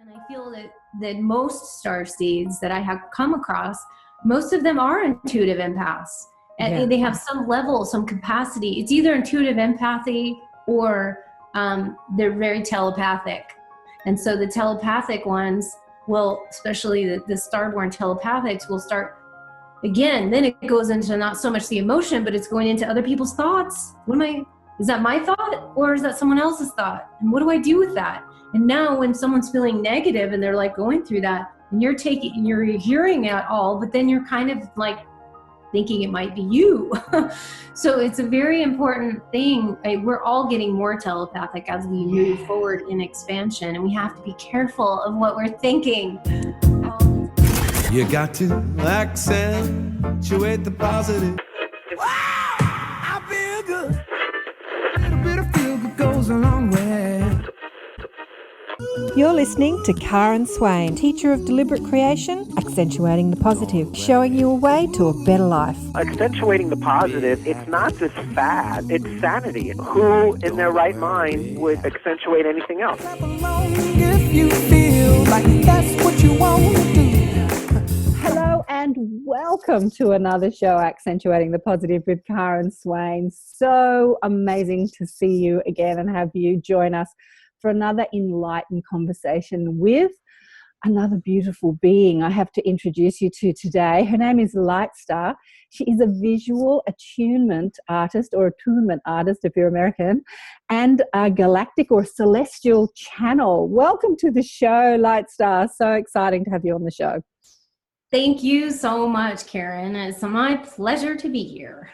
And I feel that most starseeds that I have come across, most of them are intuitive empaths. And they have some level, some capacity. It's either intuitive empathy or they're very telepathic. And so the telepathic ones will, especially the starborn telepathics, will start, again, then it goes into not so much the emotion, but it's going into other people's thoughts. Is that my thought or is that someone else's thought? And what do I do with that? And now when someone's feeling negative and they're like going through that, and you're hearing it all, but then you're kind of like thinking it might be you. So it's a very important thing. We're all getting more telepathic as we move forward in expansion, and we have to be careful of what we're thinking. You got to accentuate the positive. Wow, I feel good. A little bit of feel good goes a long way. You're listening to KAren Swain, teacher of Deliberate Creation, accentuating the positive, showing you a way to a better life. Accentuating the positive, it's not just fad, it's sanity. Who in their right mind would accentuate anything else? If you feel like that's what you want to do. Hello and welcome to another show, Accentuating the Positive with KAren Swain. So amazing to see you again and have you join us for another enlightened conversation with another beautiful being I have to introduce you to today. Her name is LightStar. She is a visual attunement artist, or attunement artist if you're American, and a galactic or celestial channel. Welcome to the show, LightStar. So exciting to have you on the show. Thank you so much, Karen. It's my pleasure to be here.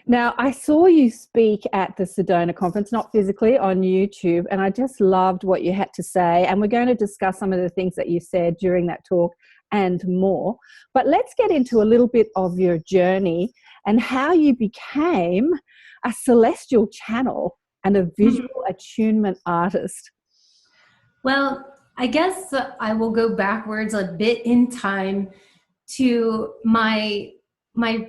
Now, I saw you speak at the Sedona conference, not physically, on YouTube, and I just loved what you had to say. And we're going to discuss some of the things that you said during that talk and more. But let's get into a little bit of your journey and how you became a celestial channel and a visual attunement artist. Well, I guess I will go backwards a bit in time to my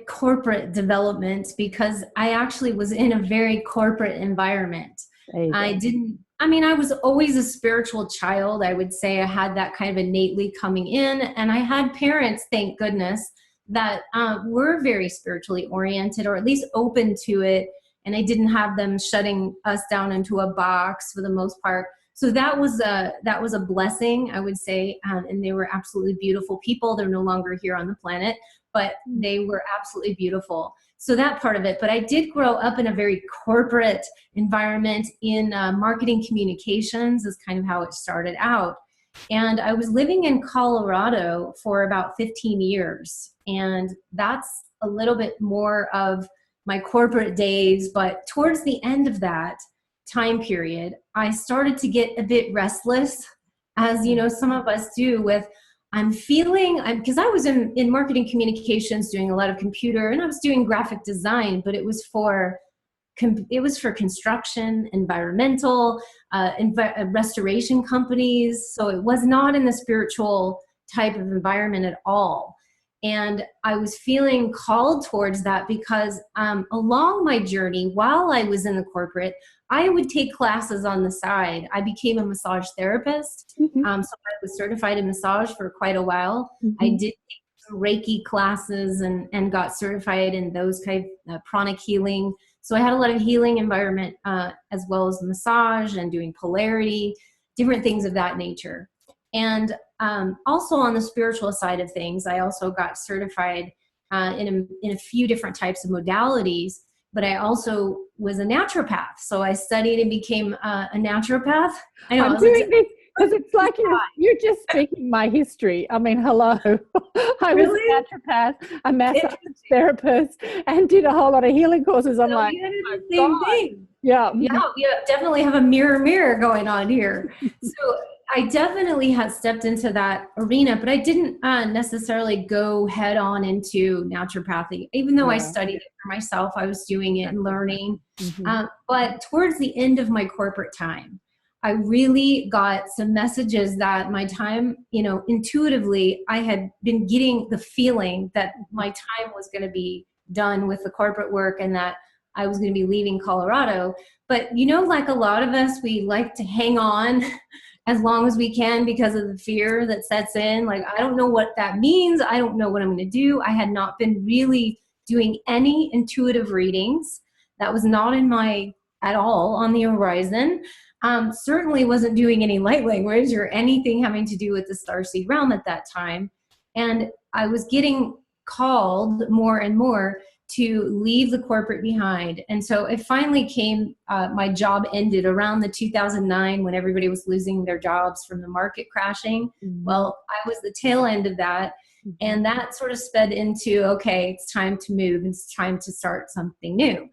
corporate development, because I actually was in a very corporate environment. I was always a spiritual child. I would say I had that kind of innately coming in, and I had parents, thank goodness, that were very spiritually oriented, or at least open to it. And I didn't have them shutting us down into a box for the most part. So that was a blessing, I would say. And they were absolutely beautiful people. They're no longer here on the planet, but they were absolutely beautiful. So that part of it. But I did grow up in a very corporate environment in marketing communications is kind of how it started out. And I was living in Colorado for about 15 years. And that's a little bit more of my corporate days. But towards the end of that time period, I started to get a bit restless, as you know, some of us do, with because I was in marketing communications doing a lot of computer, and I was doing graphic design, but it was for construction, environmental, restoration companies. So it was not in the spiritual type of environment at all. And I was feeling called towards that because along my journey, while I was in the corporate, I would take classes on the side. I became a massage therapist. So I was certified in massage for quite a while. I did take some Reiki classes and got certified in those kind of pranic healing. So I had a lot of healing environment as well as massage and doing polarity, different things of that nature. And also on the spiritual side of things, I also got certified in a few different types of modalities, but I also was a naturopath. So I studied and became a naturopath. I know, I'm doing this because it's like you're just speaking my history. I mean, hello. I was a naturopath, a massage therapist, and did a whole lot of healing courses. I'm like, you did the same thing. Yeah, you definitely have a mirror going on here. So I definitely had stepped into that arena, but I didn't necessarily go head on into naturopathy. Even though I studied it for myself, I was doing it and learning. But towards the end of my corporate time, I really got some messages that my time, intuitively, I had been getting the feeling that my time was going to be done with the corporate work and that I was going to be leaving Colorado. But, like a lot of us, we like to hang on as long as we can because of the fear that sets in. Like, I don't know what that means. I don't know what I'm going to do. I had not been really doing any intuitive readings. That was not in my, at all on the horizon. Certainly wasn't doing any light language or anything having to do with the Starseed realm at that time. And I was getting called more and more to leave the corporate behind. And so it finally came, my job ended around the 2009 when everybody was losing their jobs from the market crashing. Mm-hmm. Well, I was the tail end of that. And that sort of sped into, okay, it's time to move. It's time to start something new.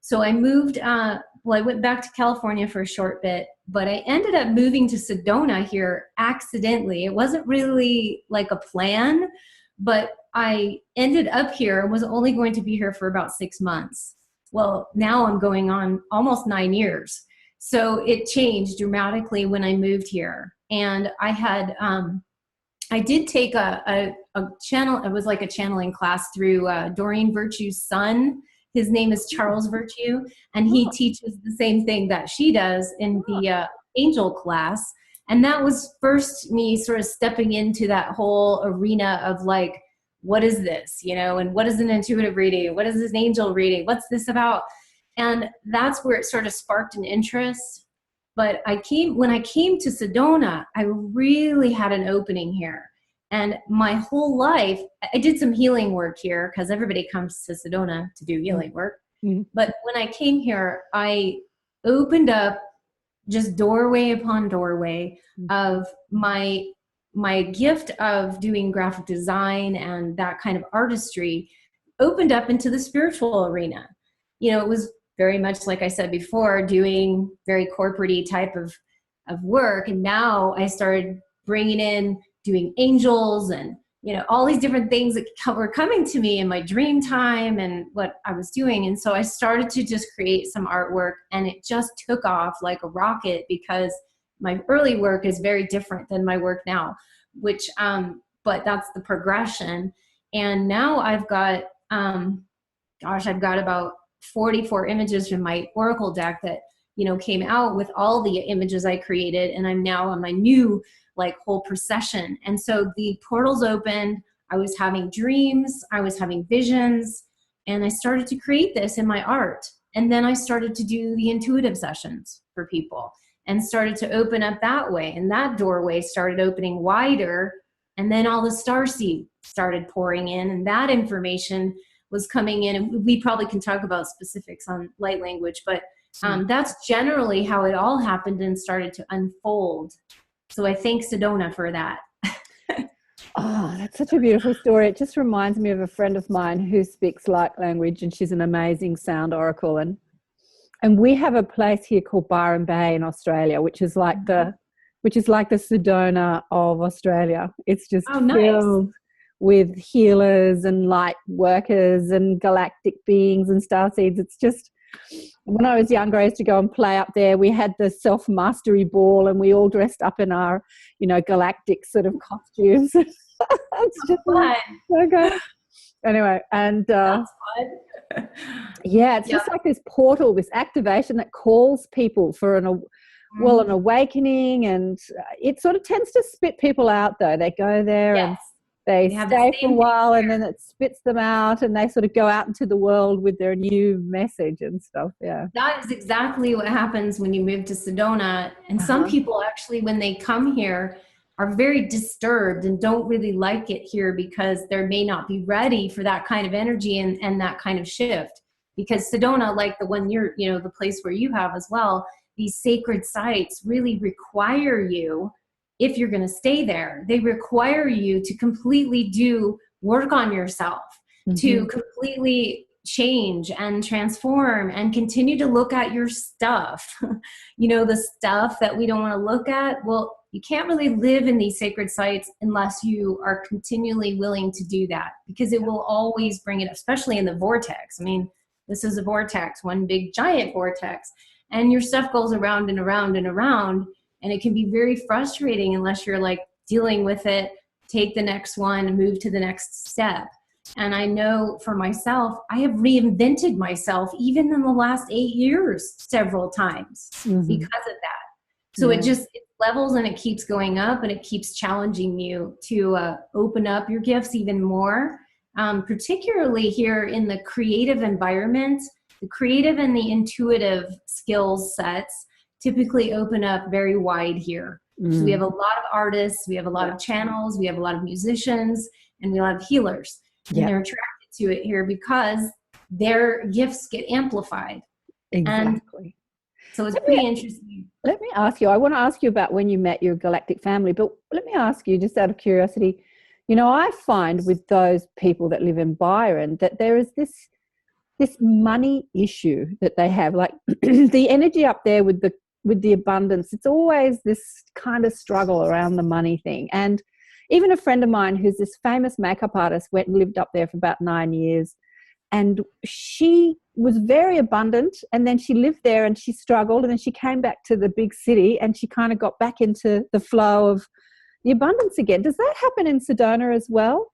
So I moved, I went back to California for a short bit, but I ended up moving to Sedona here accidentally. It wasn't really like a plan, but I ended up here and was only going to be here for about 6 months. Well, now I'm going on almost 9 years. So it changed dramatically when I moved here. And I had, I did take a channel, it was like a channeling class through Doreen Virtue's son. His name is Charles Virtue, and he teaches the same thing that she does in the angel class. And that was first me sort of stepping into that whole arena of like, what is this, you know, and what is an intuitive reading? What is this angel reading? What's this about? And that's where it sort of sparked an interest. But when I came to Sedona, I really had an opening here. And my whole life, I did some healing work here because everybody comes to Sedona to do healing work. Mm-hmm. But when I came here, I opened up just doorway upon doorway of my gift of doing graphic design and that kind of artistry opened up into the spiritual arena. You know, it was very much, like I said before, doing very corporate-y type of work. And now I started bringing in doing angels and, you know, all these different things that were coming to me in my dream time and what I was doing. And so I started to just create some artwork, and it just took off like a rocket because my early work is very different than my work now, which, but that's the progression. And now I've got, I've got about 44 images from my Oracle deck that, you know, came out with all the images I created. And I'm now on my new like whole procession. And so the portals opened, I was having dreams, I was having visions, and I started to create this in my art. And then I started to do the intuitive sessions for people and started to open up that way. And that doorway started opening wider. And then all the starseed started pouring in, and that information was coming in. And we probably can talk about specifics on light language, but that's generally how it all happened and started to unfold. So I thank Sedona for that. Oh, that's such a beautiful story. It just reminds me of a friend of mine who speaks light language, and she's an amazing sound oracle. And we have a place here called Byron Bay in Australia, which is like the Sedona of Australia. It's just filled with healers and light workers and galactic beings and starseeds. It's just, when I was younger, I used to go and play up there. We had the self-mastery ball, and we all dressed up in our, you know, galactic sort of costumes. It's just fun. So good. Anyway, and that's fun. Yeah, it's just like this portal, this activation that calls people for an awakening, and it sort of tends to spit people out though. They go there and they stay for a while, and then it spits them out, and they sort of go out into the world with their new message and stuff. Yeah, that is exactly what happens when you move to Sedona. And some people actually, when they come here, are very disturbed and don't really like it here because they may not be ready for that kind of energy and that kind of shift. Because Sedona, like the one you're, you know, the place where you have as well, these sacred sites really require you, if you're going to stay there, they require you to completely do work on yourself, to completely change and transform and continue to look at your stuff. You know, the stuff that we don't want to look at. Well, you can't really live in these sacred sites unless you are continually willing to do that, because it will always bring it, especially in the vortex. I mean, this is a vortex, one big giant vortex, and your stuff goes around and around and around. And it can be very frustrating unless you're like dealing with it, take the next one, and move to the next step. And I know for myself, I have reinvented myself even in the last 8 years several times because of that. So it's levels, and it keeps going up, and it keeps challenging you to open up your gifts even more. Particularly here in the creative environment, the creative and the intuitive skills sets typically open up very wide here. So we have a lot of artists, we have a lot of channels, we have a lot of musicians, and we have a lot of healers. And they're attracted to it here because their gifts get amplified. Exactly. And so it's pretty interesting. Let me ask you, I want to ask you about when you met your galactic family, but let me ask you, just out of curiosity, you know, I find with those people that live in Byron that there is this money issue that they have, like the energy up there with the abundance. It's always this kind of struggle around the money thing. And even a friend of mine who's this famous makeup artist went and lived up there for about 9 years, and she was very abundant, and then she lived there and she struggled, and then she came back to the big city and she kind of got back into the flow of the abundance again. Does that happen in Sedona as well?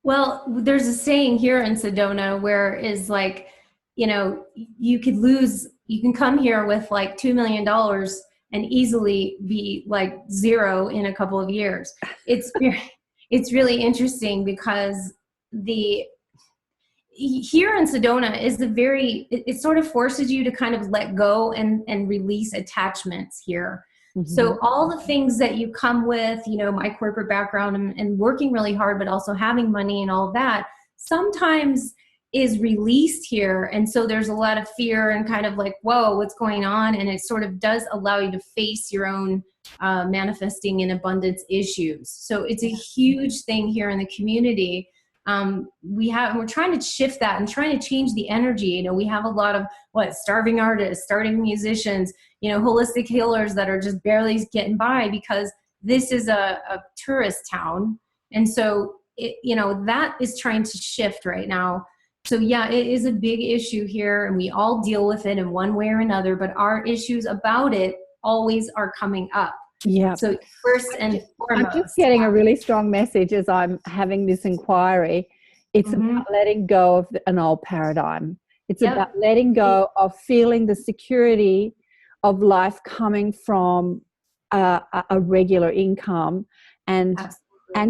Well, there's a saying here in Sedona where is like, you know, you can come here with like $2 million and easily be like zero in a couple of years. It's really interesting because here in Sedona is it sort of forces you to kind of let go and release attachments here. So all the things that you come with, you know, my corporate background and working really hard, but also having money and all of that, sometimes is released here. And so there's a lot of fear and kind of like, whoa, what's going on? And it sort of does allow you to face your own manifesting in abundance issues. So it's a huge thing here in the community. We're trying to shift that and trying to change the energy. You know, we have a lot of starving artists, starting musicians, you know, holistic healers that are just barely getting by because this is a tourist town. And so, that is trying to shift right now. So yeah, it is a big issue here and we all deal with it in one way or another, but our issues about it always are coming up. Yeah. So first and foremost, I'm just getting a really strong message as I'm having this inquiry. It's about letting go of an old paradigm. It's about letting go of feeling the security of life coming from a regular income and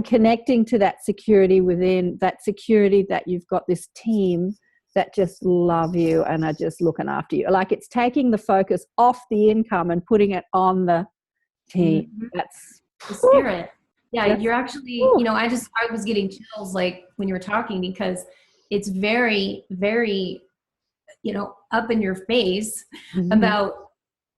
connecting to that security within, that security that you've got this team that just love you and are just looking after you. Like it's taking the focus off the income and putting it on the team. That's the spirit. Yeah, you're actually, I was getting chills like when you were talking because it's very, very, up in your face about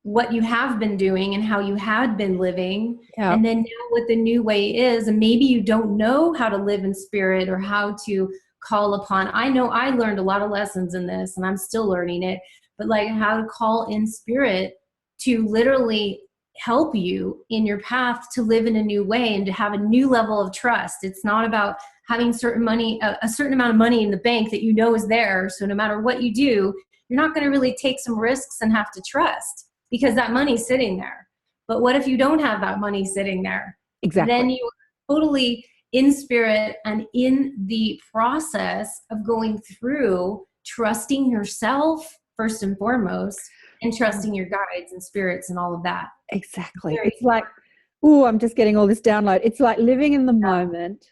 what you have been doing and how you had been living. Yeah. And then now what the new way is, and maybe you don't know how to live in spirit or how to call upon. I know I learned a lot of lessons in this and I'm still learning it, but like how to call in spirit to literally help you in your path to live in a new way and to have a new level of trust. It's not about having a certain amount of money in the bank that is there. So no matter what you do, you're not going to really take some risks and have to trust because that money's sitting there. But what if you don't have that money sitting there? Exactly. Then you are totally in spirit and in the process of going through trusting yourself first and foremost and trusting your guides and spirits and all of that. Exactly. It's like, I'm just getting all this download. It's like living in the moment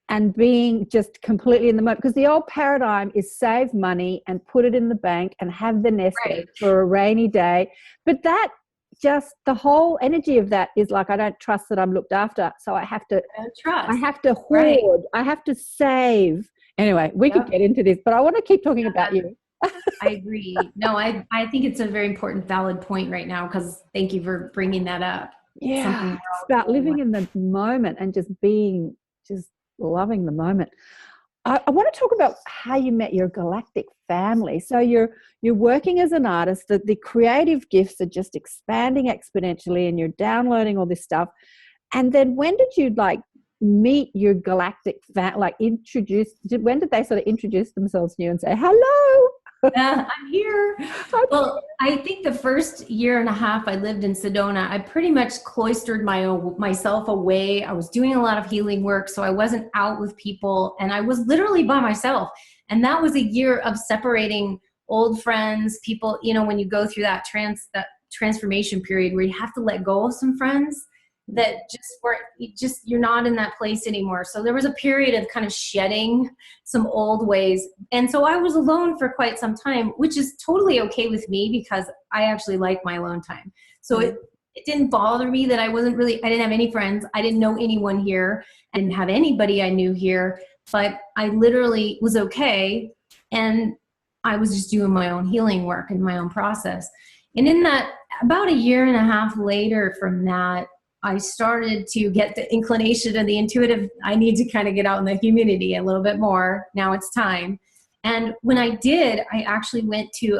and being just completely in the moment, because the old paradigm is save money and put it in the bank and have the nest egg for a rainy day. But that just, the whole energy of that is like, I don't trust that I'm looked after. So I have to hoard. I have to save. Anyway, we could get into this, but I want to keep talking about you. I agree. No, I think it's a very important, valid point right now, because thank you for bringing that up. Yeah, it's about living in the moment and just loving the moment. I want to talk about how you met your galactic family. So you're working as an artist, the creative gifts are just expanding exponentially and you're downloading all this stuff. And then when did you meet your galactic when did they sort of introduce themselves to you and say, hello? I'm here. Well, I think the first year and a half I lived in Sedona, I pretty much cloistered myself away. I was doing a lot of healing work, so I wasn't out with people, and I was literally by myself. And that was a year of separating old friends, people, when you go through that transformation period where you have to let go of some friends. that you're not in that place anymore. So there was a period of kind of shedding some old ways. And so I was alone for quite some time, which is totally okay with me because I actually like my alone time. So it didn't bother me that I didn't have any friends. I didn't know anyone here. I didn't have anybody I knew here, but I literally was okay. And I was just doing my own healing work and my own process. And in that, about a year and a half later from that, I started to get the inclination and the intuitive, I need to kind of get out in the community a little bit more. Now it's time. And when I did, I actually went to,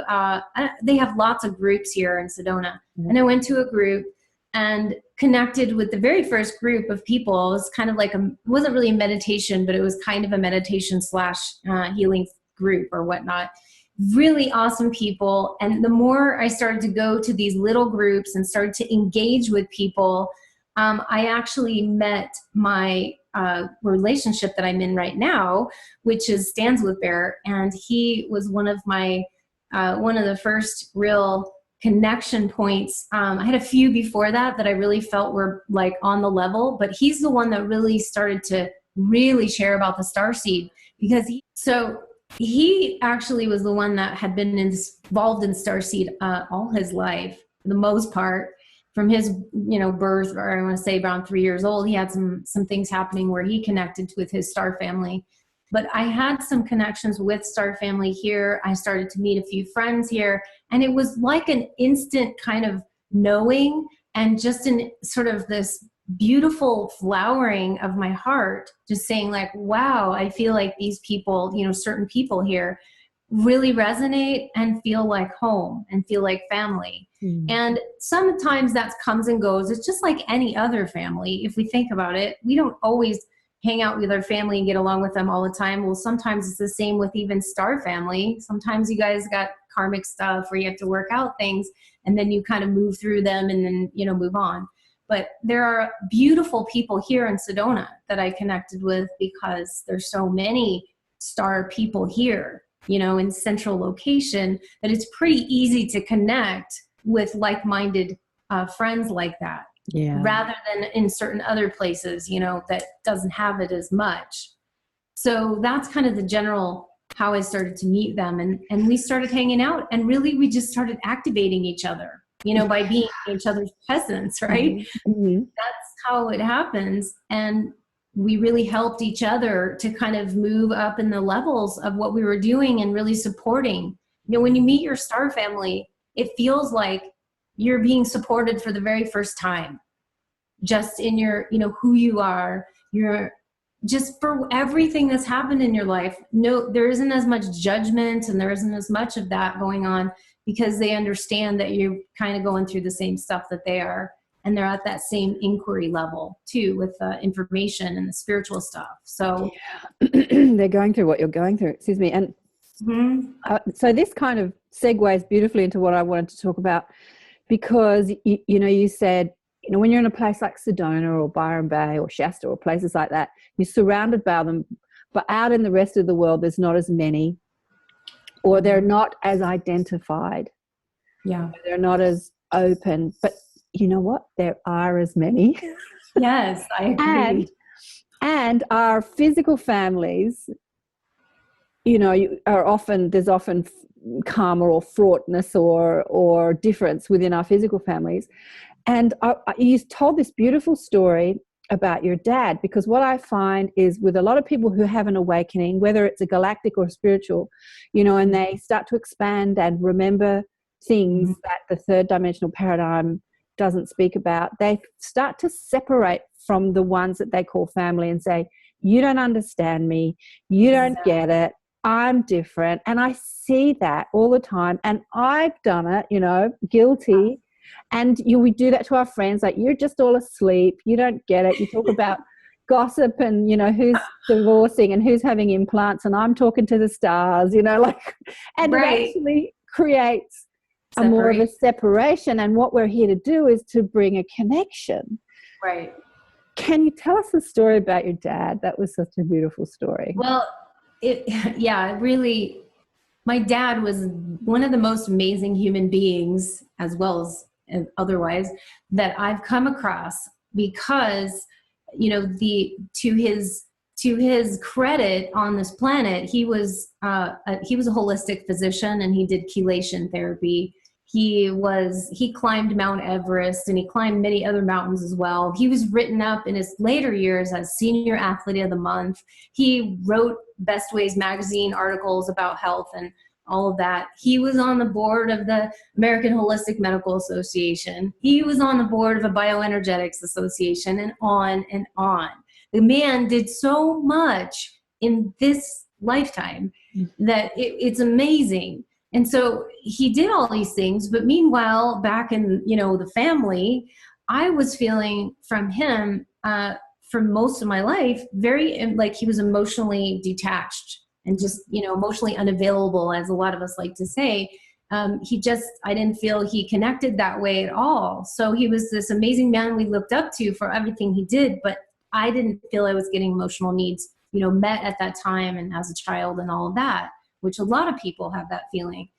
they have lots of groups here in Sedona. And I went to a group and connected with the very first group of people. It was kind of like it wasn't really a meditation, but it was kind of a meditation / healing group or whatnot. Really awesome people. And the more I started to go to these little groups and started to engage with people, I actually met my relationship that I'm in right now, which stands with Bear. And he was one of the first real connection points. I had a few before that I really felt were like on the level, but he's the one that really started to really share about the Starseed, because he actually was the one that had been involved in Starseed all his life, for the most part. From his, birth, or I want to say around 3 years old, he had some things happening where he connected with his star family. But I had some connections with star family here. I started to meet a few friends here, and it was like an instant kind of knowing, and just in sort of this beautiful flowering of my heart, just saying like, wow, I feel like these people, certain people here really resonate and feel like home and feel like family. And sometimes that comes and goes. It's just like any other family. If we think about it, we don't always hang out with our family and get along with them all the time. Well, sometimes it's the same with even star family. Sometimes you guys got karmic stuff where you have to work out things, and then you kind of move through them and then, move on. But there are beautiful people here in Sedona that I connected with because there's so many star people here, in central location, that it's pretty easy to connect with like-minded friends like that. Yeah. Rather than in certain other places, that doesn't have it as much. So that's kind of the general how I started to meet them. And we started hanging out, and really we just started activating each other, by being in each other's presence, right? Mm-hmm. That's how it happens. And we really helped each other to kind of move up in the levels of what we were doing and really supporting. When you meet your star family, it feels like you're being supported for the very first time, just in your, who you are, you're just for everything that's happened in your life. No, there isn't as much judgment, and there isn't as much of that going on, because they understand that you're kind of going through the same stuff that they are. And they're at that same inquiry level too, with information and the spiritual stuff. So they're going through what you're going through. Excuse me. And so this kind of segues beautifully into what I wanted to talk about, because you said, when you're in a place like Sedona or Byron Bay or Shasta or places like that, you're surrounded by them, but out in the rest of the world, there's not as many, or they're not as identified. Yeah, they're not as open. But you know what? There are as many. Yes, I agree. And our physical families, there's often karma or fraughtness or difference within our physical families. And you told this beautiful story about your dad, because what I find is with a lot of people who have an awakening, whether it's a galactic or spiritual, and they start to expand and remember things that the third dimensional paradigm doesn't speak about, they start to separate from the ones that they call family and say, you don't understand me, you don't get it, I'm different. And I see that all the time, and I've done it, guilty. And we do that to our friends, like, you're just all asleep, you don't get it. You talk about gossip and, who's divorcing and who's having implants, and I'm talking to the stars, and right. It actually creates a more of a separation. And what we're here to do is to bring a connection. Right. Can you tell us a story about your dad? That was such a beautiful story. Well, really, my dad was one of the most amazing human beings, as well as otherwise, that I've come across. because, you know, to his credit on this planet, he was a holistic physician, and he did chelation therapy. He climbed Mount Everest, and he climbed many other mountains as well. He was written up in his later years as Senior Athlete of the Month. He wrote Best Ways magazine articles about health and all of that. He was on the board of the American Holistic Medical Association. He was on the board of a Bioenergetics Association, and on and on. The man did so much in this lifetime that it's amazing. And so he did all these things, but meanwhile, back in, you know, the family, I was feeling from him for most of my life, very like he was emotionally detached and just, you know, emotionally unavailable, as a lot of us like to say. I didn't feel he connected that way at all. So he was this amazing man we looked up to for everything he did, but I didn't feel I was getting emotional needs, you know, met at that time and as a child and all of that, which a lot of people have that feeling.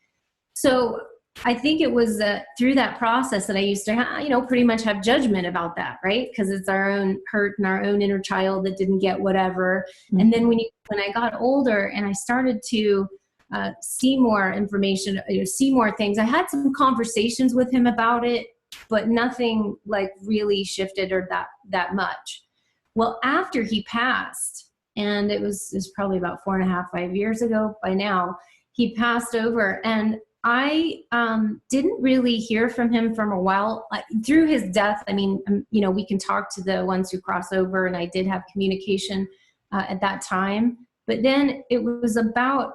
So I think it was through that process that I used to, you know, pretty much have judgment about that, right? Because it's our own hurt and our own inner child that didn't get whatever. Mm-hmm. And then when I got older and I started to see more information, see more things, I had some conversations with him about it, but nothing like really shifted or that much. Well, after he passed, and it was probably about 4.5, 5 years ago by now, he passed over, and I didn't really hear from him for a while. Through his death, I mean, you know, we can talk to the ones who cross over, and I did have communication at that time. But then it was about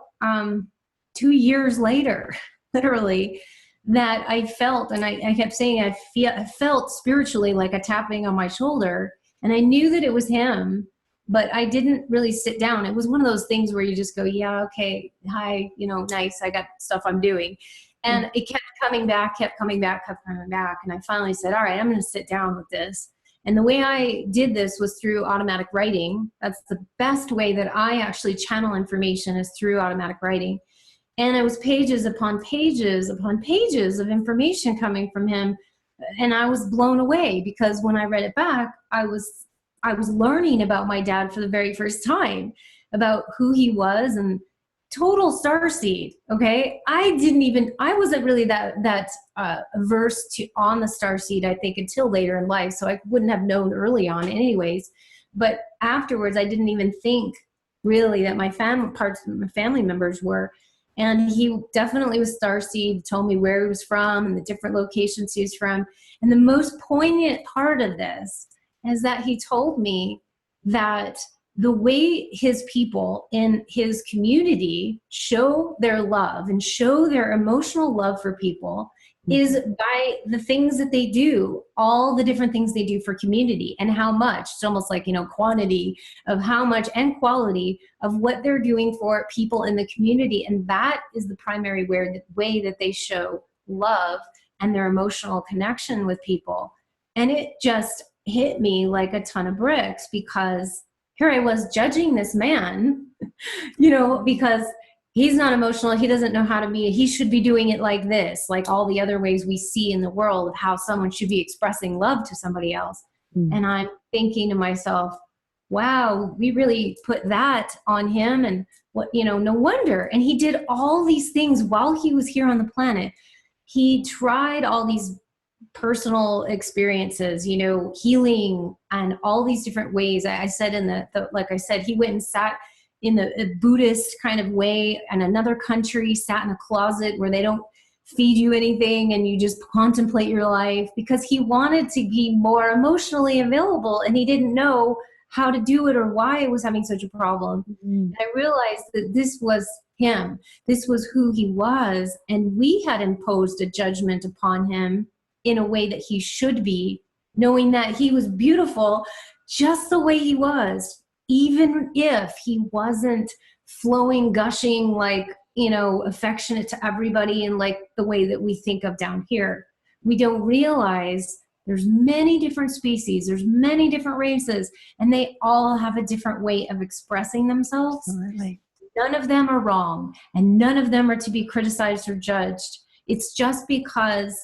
2 years later, literally, that I felt, and I kept saying I felt spiritually like a tapping on my shoulder. And I knew that it was him, but I didn't really sit down. It was one of those things where you just go, yeah, okay, hi, you know, nice, I got stuff I'm doing. And it kept coming back. And I finally said, all right, I'm going to sit down with this. And the way I did this was through automatic writing. That's the best way that I actually channel information, is through automatic writing. And it was pages upon pages upon pages of information coming from him. And I was blown away, because when I read it back, I was learning about my dad for the very first time, about who he was, and total starseed. Okay. I wasn't really that averse on the starseed, I think, until later in life. So I wouldn't have known early on anyways, but afterwards I didn't even think really that my family members were. And he definitely was Starseed, told me where he was from and the different locations he was from. And the most poignant part of this is that he told me that the way his people in his community show their love and show their emotional love for people is by the things that they do, all the different things they do for community, and how much. It's almost like, you know, quantity of how much and quality of what they're doing for people in the community. And that is the primary way that they show love and their emotional connection with people. And it just hit me like a ton of bricks, because here I was judging this man, you know, because he's not emotional. He doesn't know how to be. He should be doing it like this, like all the other ways we see in the world of how someone should be expressing love to somebody else. And I'm thinking to myself, wow, we really put that on him. And what, you know, no wonder. And he did all these things while he was here on the planet. He tried all these personal experiences, you know, healing and all these different ways. I said like I said, he went and sat in a Buddhist kind of way in another country, sat in a closet where they don't feed you anything and you just contemplate your life, because he wanted to be more emotionally available and he didn't know how to do it or why it was having such a problem. And I realized that this was him. This was who he was. And we had imposed a judgment upon him in a way that he should be, knowing that he was beautiful just the way he was, even if he wasn't flowing, gushing, like, you know, affectionate to everybody in like the way that we think of down here. We don't realize there's many different species, there's many different races, and they all have a different way of expressing themselves. Absolutely. None of them are wrong, and none of them are to be criticized or judged. It's just because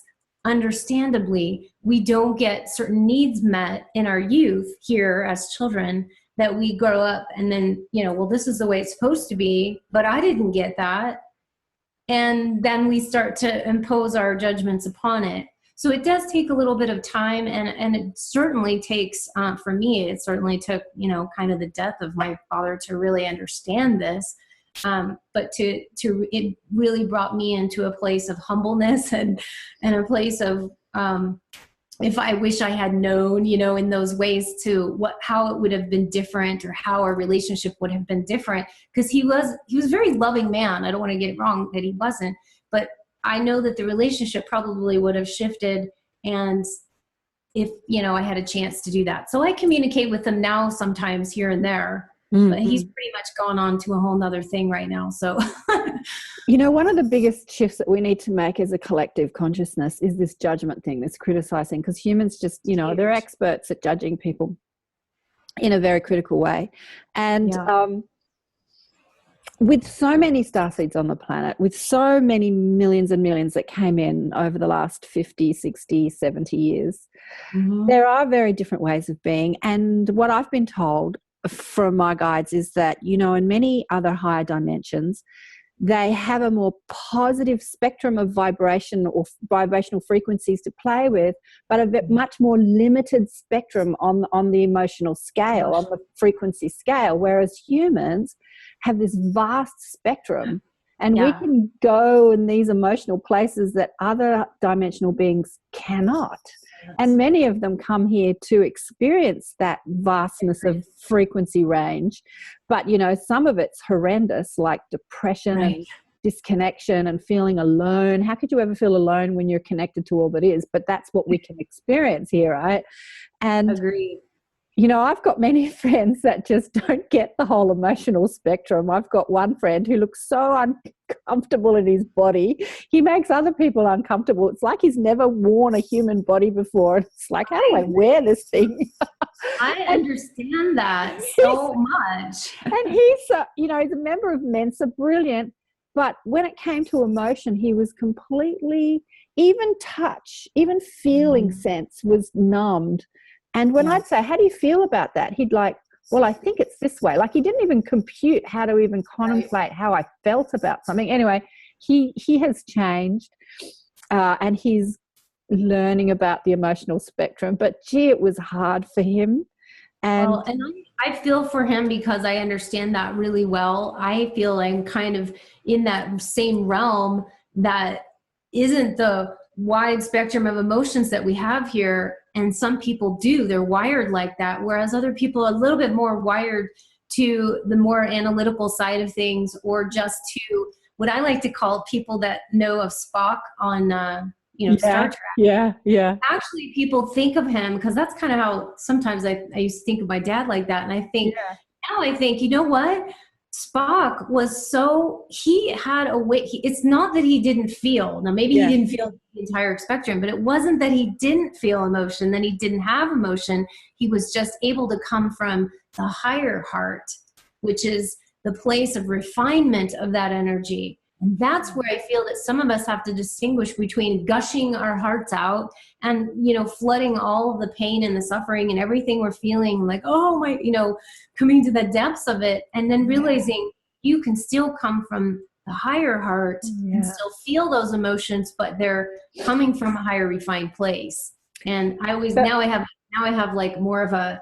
understandably, we don't get certain needs met in our youth here as children, that we grow up and then, well, this is the way it's supposed to be, but I didn't get that. And then we start to impose our judgments upon it. So it does take a little bit of time, and it certainly takes, for me, it certainly took, kind of the death of my father to really understand this. But it really brought me into a place of humbleness and a place of, if I wish I had known, in those ways how it would have been different, or how our relationship would have been different. Because he was a very loving man. I don't want to get it wrong that he wasn't, but I know that the relationship probably would have shifted, and if, I had a chance to do that. So I communicate with him now sometimes here and there, but he's pretty much gone on to a whole nother thing right now. So, one of the biggest shifts that we need to make as a collective consciousness is this judgment thing, this criticizing, because humans just, they're experts at judging people in a very critical way. And, with so many starseeds on the planet, with so many millions and millions that came in over the last 50, 60, 70 years, there are very different ways of being. And what I've been told from my guides is that, in many other higher dimensions, they have a more positive spectrum of vibration or vibrational frequencies to play with, but a bit much more limited spectrum on the emotional scale, on the frequency scale, whereas humans have this vast spectrum, and we can go in these emotional places that other dimensional beings cannot. And many of them come here to experience that vastness of frequency range. But, some of it's horrendous, like depression and disconnection and feeling alone. How could you ever feel alone when you're connected to all that is? But that's what we can experience here, right? And agreed. I've got many friends that just don't get the whole emotional spectrum. I've got one friend who looks so uncomfortable in his body. He makes other people uncomfortable. It's like he's never worn a human body before. It's like, how do I wear this thing? I understand that so much. And he's, he's a member of Mensa, brilliant. But when it came to emotion, he was completely, even touch, even feeling sense was numbed. And when I'd say, how do you feel about that? He'd like, well, I think it's this way. Like, he didn't even compute how to even contemplate how I felt about something. Anyway, he has changed, and he's learning about the emotional spectrum. But, gee, it was hard for him. And I feel for him because I understand that really well. I feel I'm kind of in that same realm that isn't the wide spectrum of emotions that we have here. And some people do, they're wired like that. Whereas other people are a little bit more wired to the more analytical side of things, or just to what I like to call people that know of Spock on, Star Trek. Yeah. Actually, people think of him, because that's kind of how sometimes I used to think of my dad like that. And I think, now I think, you know what? Spock was he had a way, it's not that he didn't feel. Now, maybe he didn't feel the entire spectrum, but it wasn't that he didn't feel emotion, that he didn't have emotion. He was just able to come from the higher heart, which is the place of refinement of that energy. And that's where I feel that some of us have to distinguish between gushing our hearts out and, flooding all of the pain and the suffering and everything we're feeling, like, oh my, coming to the depths of it, and then realizing you can still come from the higher heart and still feel those emotions, but they're coming from a higher refined place. And now I have like more of a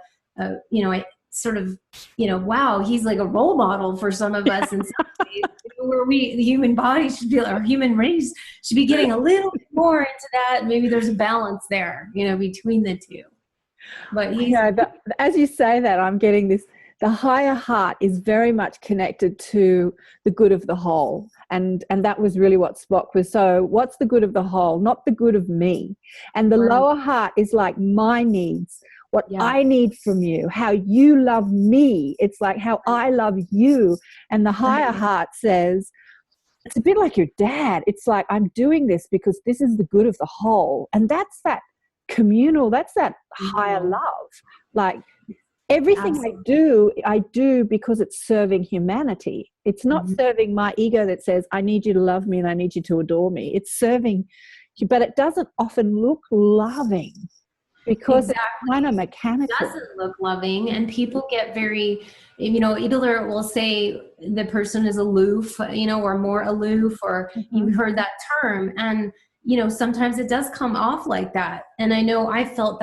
sort of, wow, he's like a role model for some of us in some ways, where the human body should be, or human race should be getting a little bit more into that. Maybe there's a balance there, between the two. But as you say that, I'm getting this, the higher heart is very much connected to the good of the whole. And that was really what Spock was. So what's the good of the whole? Not the good of me. And the lower heart is like my needs, what I need from you, how you love me. It's like how I love you. And the higher heart says, it's a bit like your dad. It's like, I'm doing this because this is the good of the whole. And that's that communal, that's that higher love. Like, everything I do because it's serving humanity. It's not serving my ego that says, I need you to love me and I need you to adore me. It's serving but it doesn't often look loving because Exactly. it's kind of mechanical. It doesn't look loving, and people get very, either will say the person is aloof, or more aloof, or you've heard that term, and sometimes it does come off like that. And I know I have felt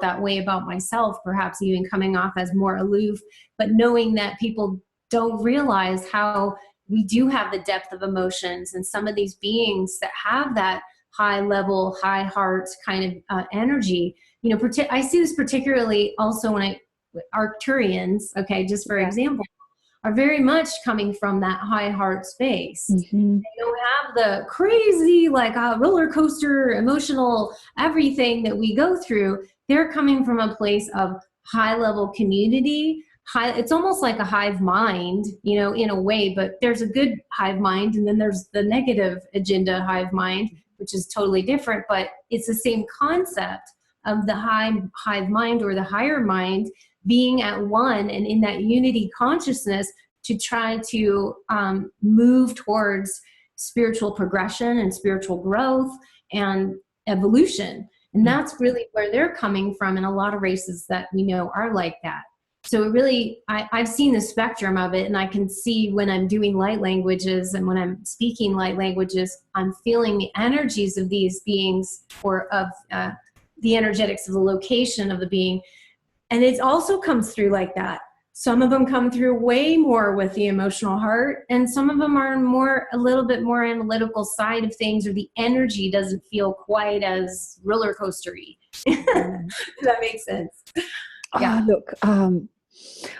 that way about myself, perhaps even coming off as more aloof, but knowing that people don't realize how we do have the depth of emotions, and some of these beings that have that high level, high heart kind of energy. I see this particularly also when Arcturians, okay, just for example, are very much coming from that high heart space. Mm-hmm. They don't have the crazy, like roller coaster, emotional, everything that we go through. They're coming from a place of high level community. It's almost like a hive mind, in a way, but there's a good hive mind, and then there's the negative agenda hive mind, which is totally different, but it's the same concept of the hive mind or the higher mind being at one and in that unity consciousness to try to move towards spiritual progression and spiritual growth and evolution. And that's really where they're coming from in a lot of races that we know are like that. So it really, I've seen the spectrum of it, and I can see when I'm doing light languages and when I'm speaking light languages, I'm feeling the energies of these beings, or of the energetics of the location of the being. And it also comes through like that. Some of them come through way more with the emotional heart, and some of them are a little bit more analytical side of things, or the energy doesn't feel quite as roller coastery. Does that make sense? Yeah. Look,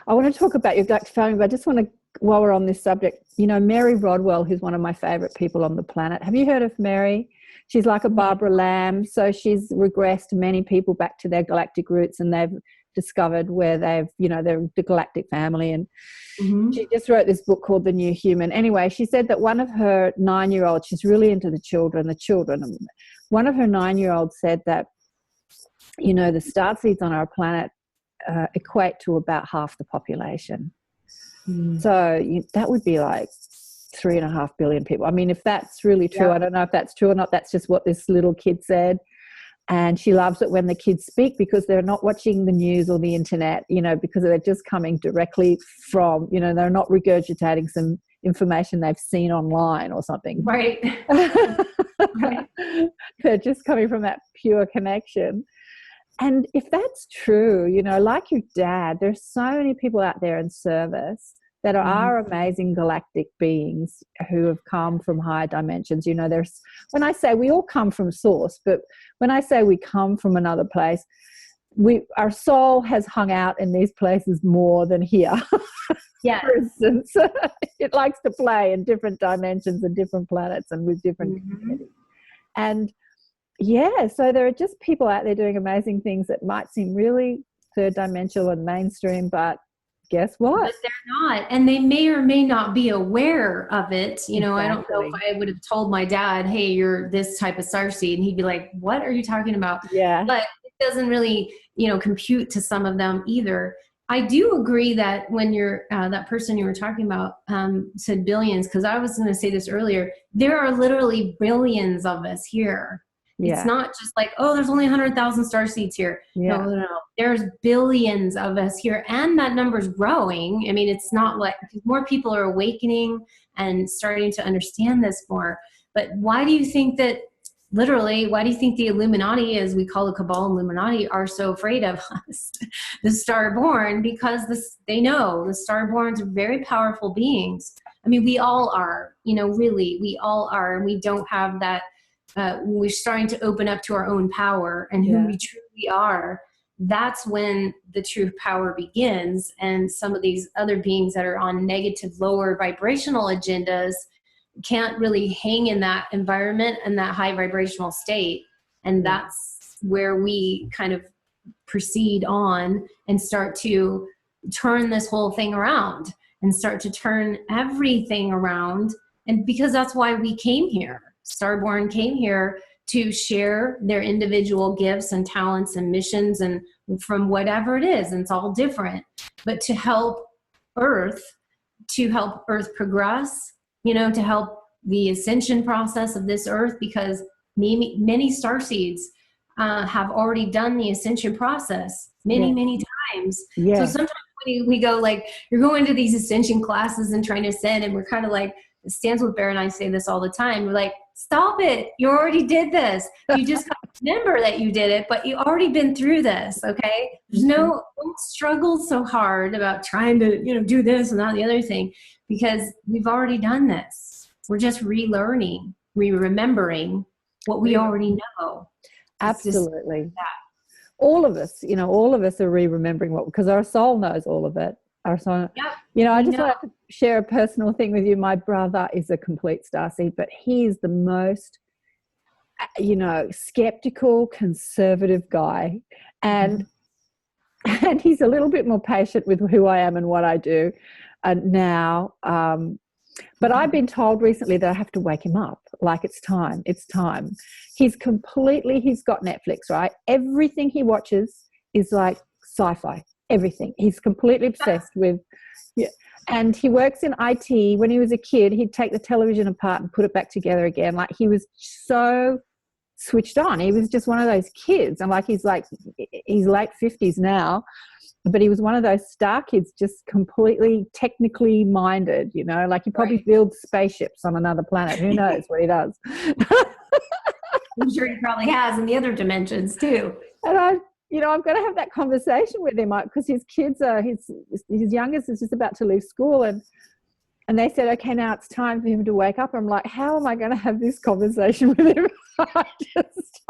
I want to talk about your galactic family, but I just want to, while we're on this subject, Mary Rodwell, who's one of my favorite people on the planet. Have you heard of Mary? She's like a Barbara Lamb. So she's regressed many people back to their galactic roots, and they've discovered where they're the galactic family. And she just wrote this book called The New Human. Anyway, she said that one of her 9-year-olds, she's really into the children. One of her 9-year-olds said that, the starseeds on our planet equate to about half the population. So that would be like 3.5 billion people. I mean, if that's really true, I don't know if that's true or not. That's just what this little kid said. And she loves it when the kids speak, because they're not watching the news or the internet, because they're just coming directly from, they're not regurgitating some information they've seen online or something. Right. Right. They're just coming from that pure connection. And if that's true, like your dad, there's so many people out there in service that are amazing galactic beings who have come from higher dimensions. When I say we all come from source, but when I say we come from another place, our soul has hung out in these places more than here. Yeah. For instance, it likes to play in different dimensions and different planets and with different communities. And so there are just people out there doing amazing things that might seem really third dimensional and mainstream, but guess what? But they're not, and they may or may not be aware of it. Exactly. I don't know if I would have told my dad, hey, you're this type of starseed, and he'd be like, what are you talking about? Yeah. But it doesn't really, compute to some of them either. I do agree that when you're that person you were talking about said billions, because I was going to say this earlier, there are literally billions of us here. Yeah. It's not just like, oh, there's only 100,000 starseeds here. Yeah. No. There's billions of us here, and that number's growing. I mean, it's not like, because more people are awakening and starting to understand this more. But why do you think that, literally, why do you think the Illuminati, as we call the Cabal Illuminati, are so afraid of us, the Starborn? Because they know the Starborns are very powerful beings. I mean, we all are, really, we all are, and we don't have that. We're starting to open up to our own power and who we truly are. That's when the true power begins. And some of these other beings that are on negative, lower vibrational agendas can't really hang in that environment and that high vibrational state. And that's where we kind of proceed on and start to turn this whole thing around and start to turn everything around. And because that's why we came here. Starborn came here to share their individual gifts and talents and missions, and from whatever it is, and it's all different, but to help Earth progress, to help the ascension process of this Earth, because many starseeds have already done the ascension process many times. So sometimes when we go like, you're going to these ascension classes and trying to ascend, and we're kind of like, Stands with Bear and I say this all the time. We're like, stop it. You already did this. You just got to remember that you did it, but you already been through this. Okay. There's don't struggle so hard about trying to, do this and that, the other thing, because we've already done this. We're just relearning, remembering what we already know. Absolutely. All of us, are remembering because our soul knows all of it. Our soul. Yep. I just want to share a personal thing with you. My brother is a complete starseed, but he's the most, skeptical, conservative guy. And he's a little bit more patient with who I am and what I do now. But I've been told recently that I have to wake him up. Like, it's time. He's got Netflix, right? Everything he watches is like sci-fi, everything. He's completely obsessed with, and he works in IT. When he was a kid, he'd take the television apart and put it back together again. Like, he was so switched on. He was just one of those kids. And he's late 50s now. But he was one of those star kids, just completely technically minded, he probably builds spaceships on another planet. Who knows what he does? I'm sure he probably has in the other dimensions too. And I'm going to have that conversation with him because his kids his youngest is just about to leave school, and they said, okay, now it's time for him to wake up. I'm like, how am I going to have this conversation with him? I just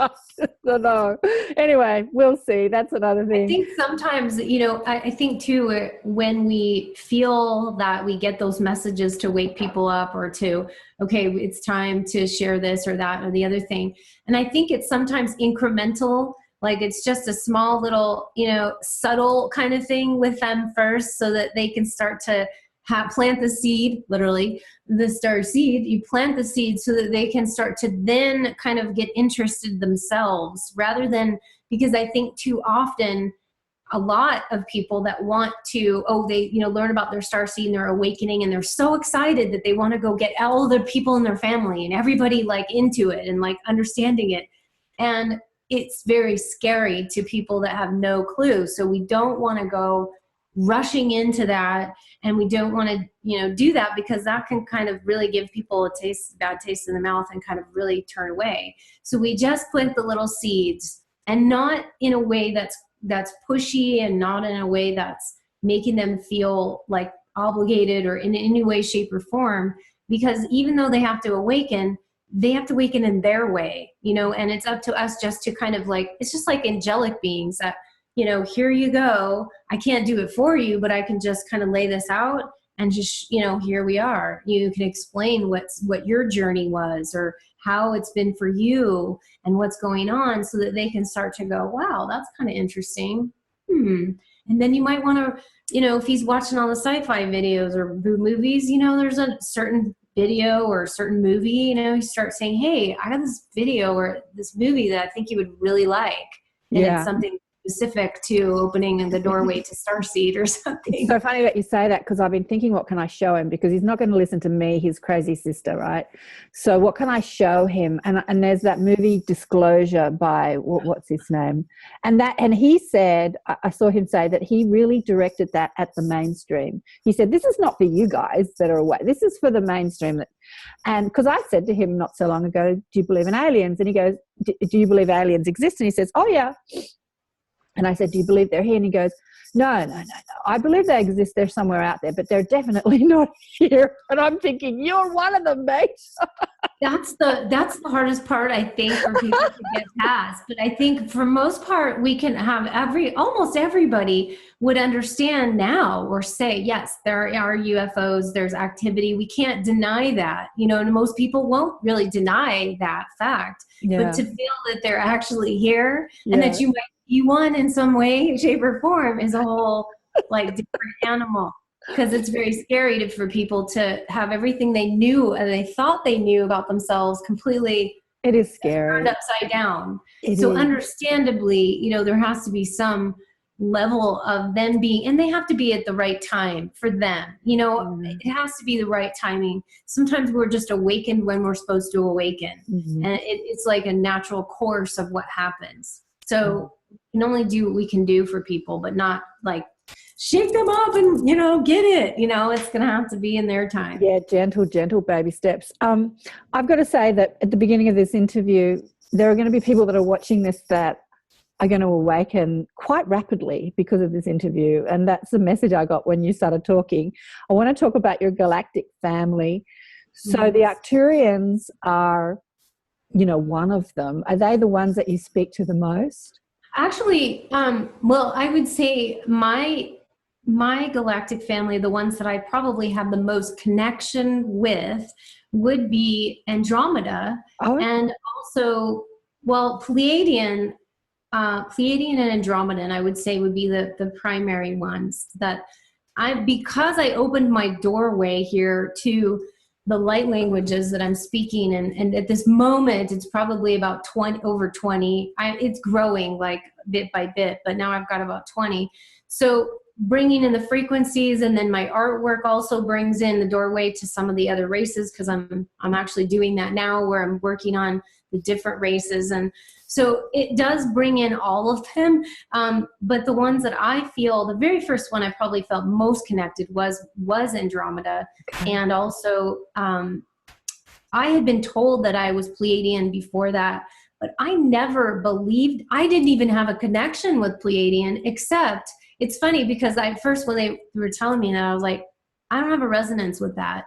don't know. Anyway, we'll see. That's another thing. I think sometimes, I think too, when we feel that we get those messages to wake people up or to, okay, it's time to share this or that or the other thing. And I think it's sometimes incremental. Like, it's just a small little, subtle kind of thing with them first, so that they can start to plant the seed, literally the star seed. You plant the seed so that they can start to then kind of get interested themselves, rather than, because I think too often a lot of people that want to, they learn about their star seed and their awakening, and they're so excited that they want to go get all the people in their family and everybody like into it and like understanding it. And it's very scary to people that have no clue. So we don't want to go rushing into that, and we don't want to do that, because that can kind of really give people a bad taste in the mouth and kind of really turn away. So we just plant the little seeds, and not in a way that's pushy, and not in a way that's making them feel like obligated or in any way, shape, or form, because even though they have to awaken in their way, and it's up to us just to kind of like, it's just like angelic beings that, here you go. I can't do it for you, but I can just kind of lay this out and just, here we are. You can explain what your journey was, or how it's been for you and what's going on, so that they can start to go, wow, that's kind of interesting. And then you might want to, if he's watching all the sci-fi videos or movies, there's a certain video or a certain movie, you start saying, hey, I got this video or this movie that I think you would really like. And it's something specific to opening the doorway to Starseed or something. It's so funny that you say that, because I've been thinking, what can I show him? Because he's not going to listen to me, his crazy sister, right? So what can I show him? And there's that movie Disclosure by what's his name? And he said, I saw him say that he really directed that at the mainstream. He said, this is not for you guys that are away. This is for the mainstream. And because I said to him not so long ago, do you believe in aliens? And he goes, do you believe aliens exist? And he says, oh yeah. And I said, do you believe they're here? And he goes, no. I believe they exist. They're somewhere out there, but they're definitely not here. And I'm thinking, you're one of them, mate. That's the hardest part, I think, for people to get past. But I think for most part, we can have almost everybody would understand now, or say, yes, there are UFOs, there's activity. We can't deny that, and most people won't really deny that fact. But to feel that they're actually here and that you might be one in some way, shape, or form is a whole different animal. Because it's very scary for people to have everything they knew and they thought they knew about themselves completely. It is scary. Turned upside down. So understandably, there has to be some level of them being, and they have to be at the right time for them. You know, it has to be the right timing. Sometimes we're just awakened when we're supposed to awaken. And it's like a natural course of what happens. So we can only do what we can do for people, but not like shake them up and, you know, get it. You know, it's going to have to be in their time. Yeah, gentle baby steps. I've got to say that at the beginning of this interview, there are going to be people that are watching this that are going to awaken quite rapidly because of this interview. And that's the message I got when you started talking. I want to talk about your galactic family. So the Arcturians are, you know, one of them. Are they the ones that you speak to the most? Actually, well, I would say my galactic family, the ones that I probably have the most connection with, would be Andromeda, and also, well, Pleiadian and Andromeda, and I would say would be the primary ones that because I opened my doorway here to the light languages that I'm speaking, and at this moment it's probably about 20. It's growing like bit by bit, but now I've got about 20. So bringing in the frequencies, and then my artwork also brings in the doorway to some of the other races, because I'm actually doing that now, where I'm working on the different races, and so it does bring in all of them. But the ones that I feel, the very first one I probably felt most connected was Andromeda, and also I had been told that I was Pleiadian before that, but I never believed. I didn't even have a connection with Pleiadian, except. It's funny because when they were telling me that, I was like, I don't have a resonance with that.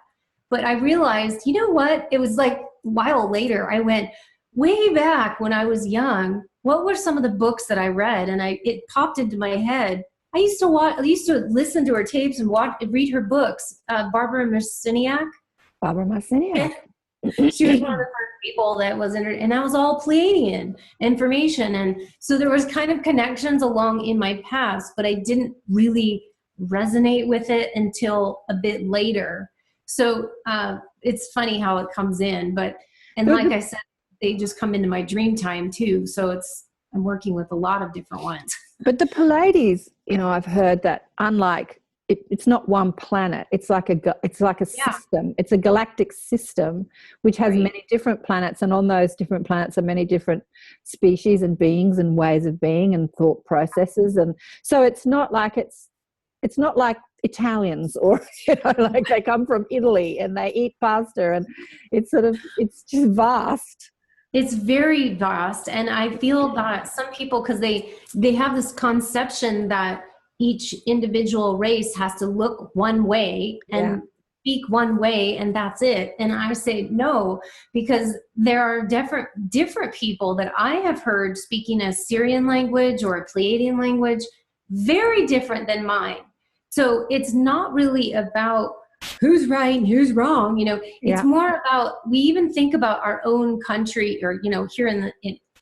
But I realized, you know what? It was like a while later, I went way back when I was young. What were some of the books that I read? And it popped into my head. I used to listen to her tapes and read her books. Barbara Marciniak. She was one of the first people that was in her, and that was all Pleiadian information. And so there was kind of connections along in my past, but I didn't really resonate with it until a bit later. So it's funny how it comes in, and like I said, they just come into my dream time too. So I'm working with a lot of different ones. But the Pleiades, you know, I've heard that unlike it's not one planet. It's like a system. It's a galactic system which has many different planets, and on those different planets are many different species and beings and ways of being and thought processes. And so it's not like Italians, or you know, like they come from Italy and they eat pasta, and it's just vast. It's very vast, and I feel that some people, because they have this conception that each individual race has to look one way and speak one way, and that's it. And I say no, because there are different people that I have heard speaking a Syrian language or a Pleiadian language, very different than mine. So it's not really about who's right and who's wrong. You know, it's more about, we even think about our own country, or, you know, here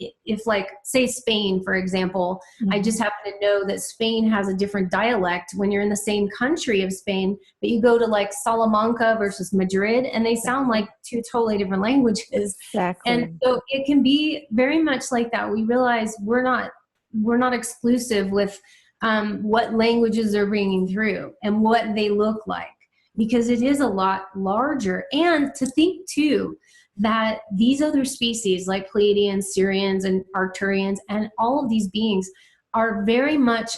if like, say Spain, for example, I just happen to know that Spain has a different dialect when you're in the same country of Spain, but you go to like Salamanca versus Madrid, and they sound like two totally different languages. Exactly. And so it can be very much like that. We realize we're not exclusive with what languages they're bringing through and what they look like, because it is a lot larger. And to think too, that these other species like Pleiadians, Syrians, and Arcturians, and all of these beings are very much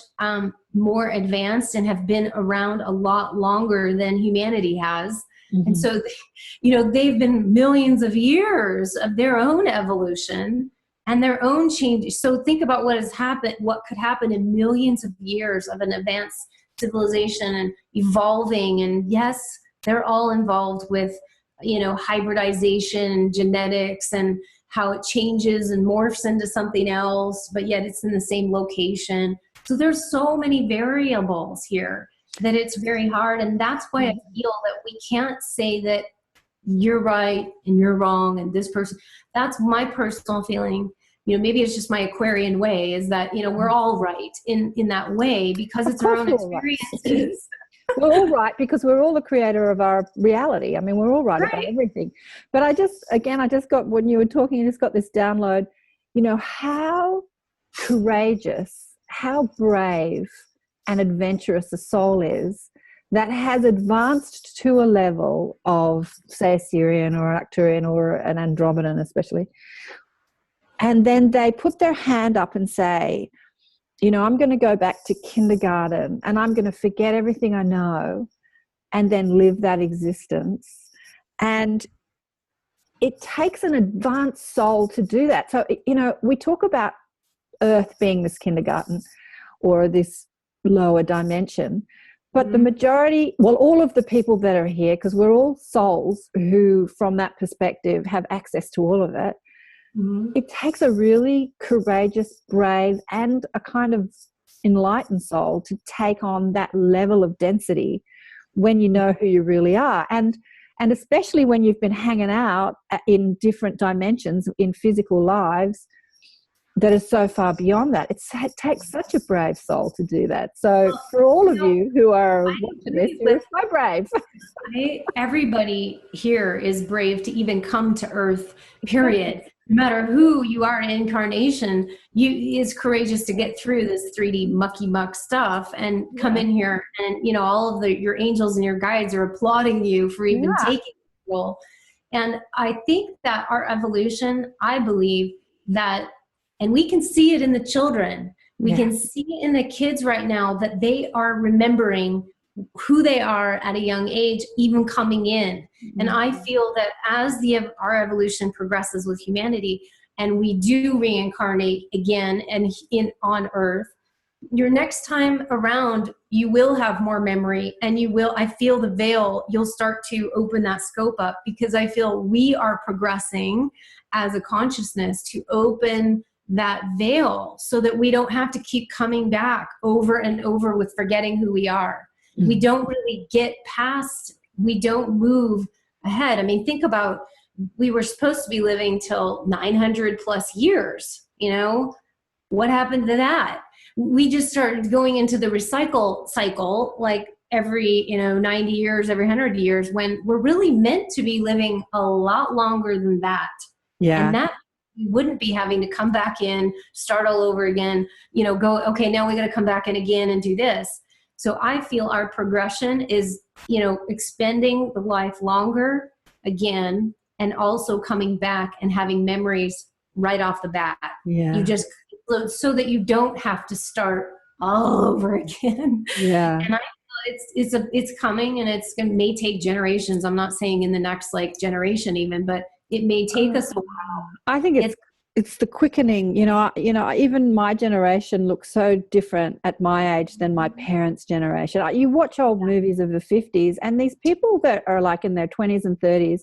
more advanced and have been around a lot longer than humanity has. And so, you know, they've been millions of years of their own evolution and their own changes. So think about what could happen in millions of years of an advanced civilization and evolving. And yes, they're all involved with, you know, hybridization, genetics, and how it changes and morphs into something else, but yet it's in the same location. So there's so many variables here that it's very hard. And that's why I feel that we can't say that you're right and you're wrong and this person. That's my personal feeling. You know, maybe it's just my Aquarian way, is that, you know, we're all right in that way, because it's our own experiences. We're all right because we're all the creator of our reality. I mean, we're all right about everything. But I just got, when you were talking, I just got this download, you know, how courageous how brave and adventurous a soul is that has advanced to a level of, say, a Sirian or an Arcturian or an Andromedan especially, and then they put their hand up and say, you know, I'm going to go back to kindergarten and I'm going to forget everything I know and then live that existence. And it takes an advanced soul to do that. So, you know, we talk about Earth being this kindergarten or this lower dimension, but the majority, well, all of the people that are here, because we're all souls who, from that perspective, have access to all of it, it takes a really courageous, brave, and a kind of enlightened soul to take on that level of density when you know who you really are. And especially when you've been hanging out in different dimensions in physical lives that are so far beyond that. It takes such a brave soul to do that. So for all of you who are watching this, you're so brave. Everybody here is brave to even come to Earth, period. No matter who you are in incarnation, is courageous to get through this 3D mucky muck stuff and come in here, and you know, all of your angels and your guides are applauding you for even taking the role. And I think that our evolution, I believe that, and we can see it in the children, we can see it in the kids right now, that they are remembering who they are at a young age, even coming in. And I feel that as our evolution progresses with humanity, and we do reincarnate again and on Earth, your next time around, you will have more memory, and I feel the veil, you'll start to open that scope up, because I feel we are progressing as a consciousness to open that veil so that we don't have to keep coming back over and over with forgetting who we are. We don't really get past, we don't move ahead. I mean, think about, we were supposed to be living till 900 plus years, you know, what happened to that? We just started going into the recycle cycle, like every, 90 years, every 100 years, when we're really meant to be living a lot longer than that. Yeah. And that we wouldn't be having to come back in, start all over again, go, okay, now we got to come back in again and do this. So I feel our progression is, expending the life longer again, and also coming back and having memories right off the bat. Yeah. You just, so that you don't have to start all over again. Yeah. And I feel it's coming, and it may take generations. I'm not saying in the next generation even, but it may take us a while. I think it's the quickening, even my generation looks so different at my age than my parents' generation. You watch old movies of the 50s, and these people that are like in their 20s and 30s,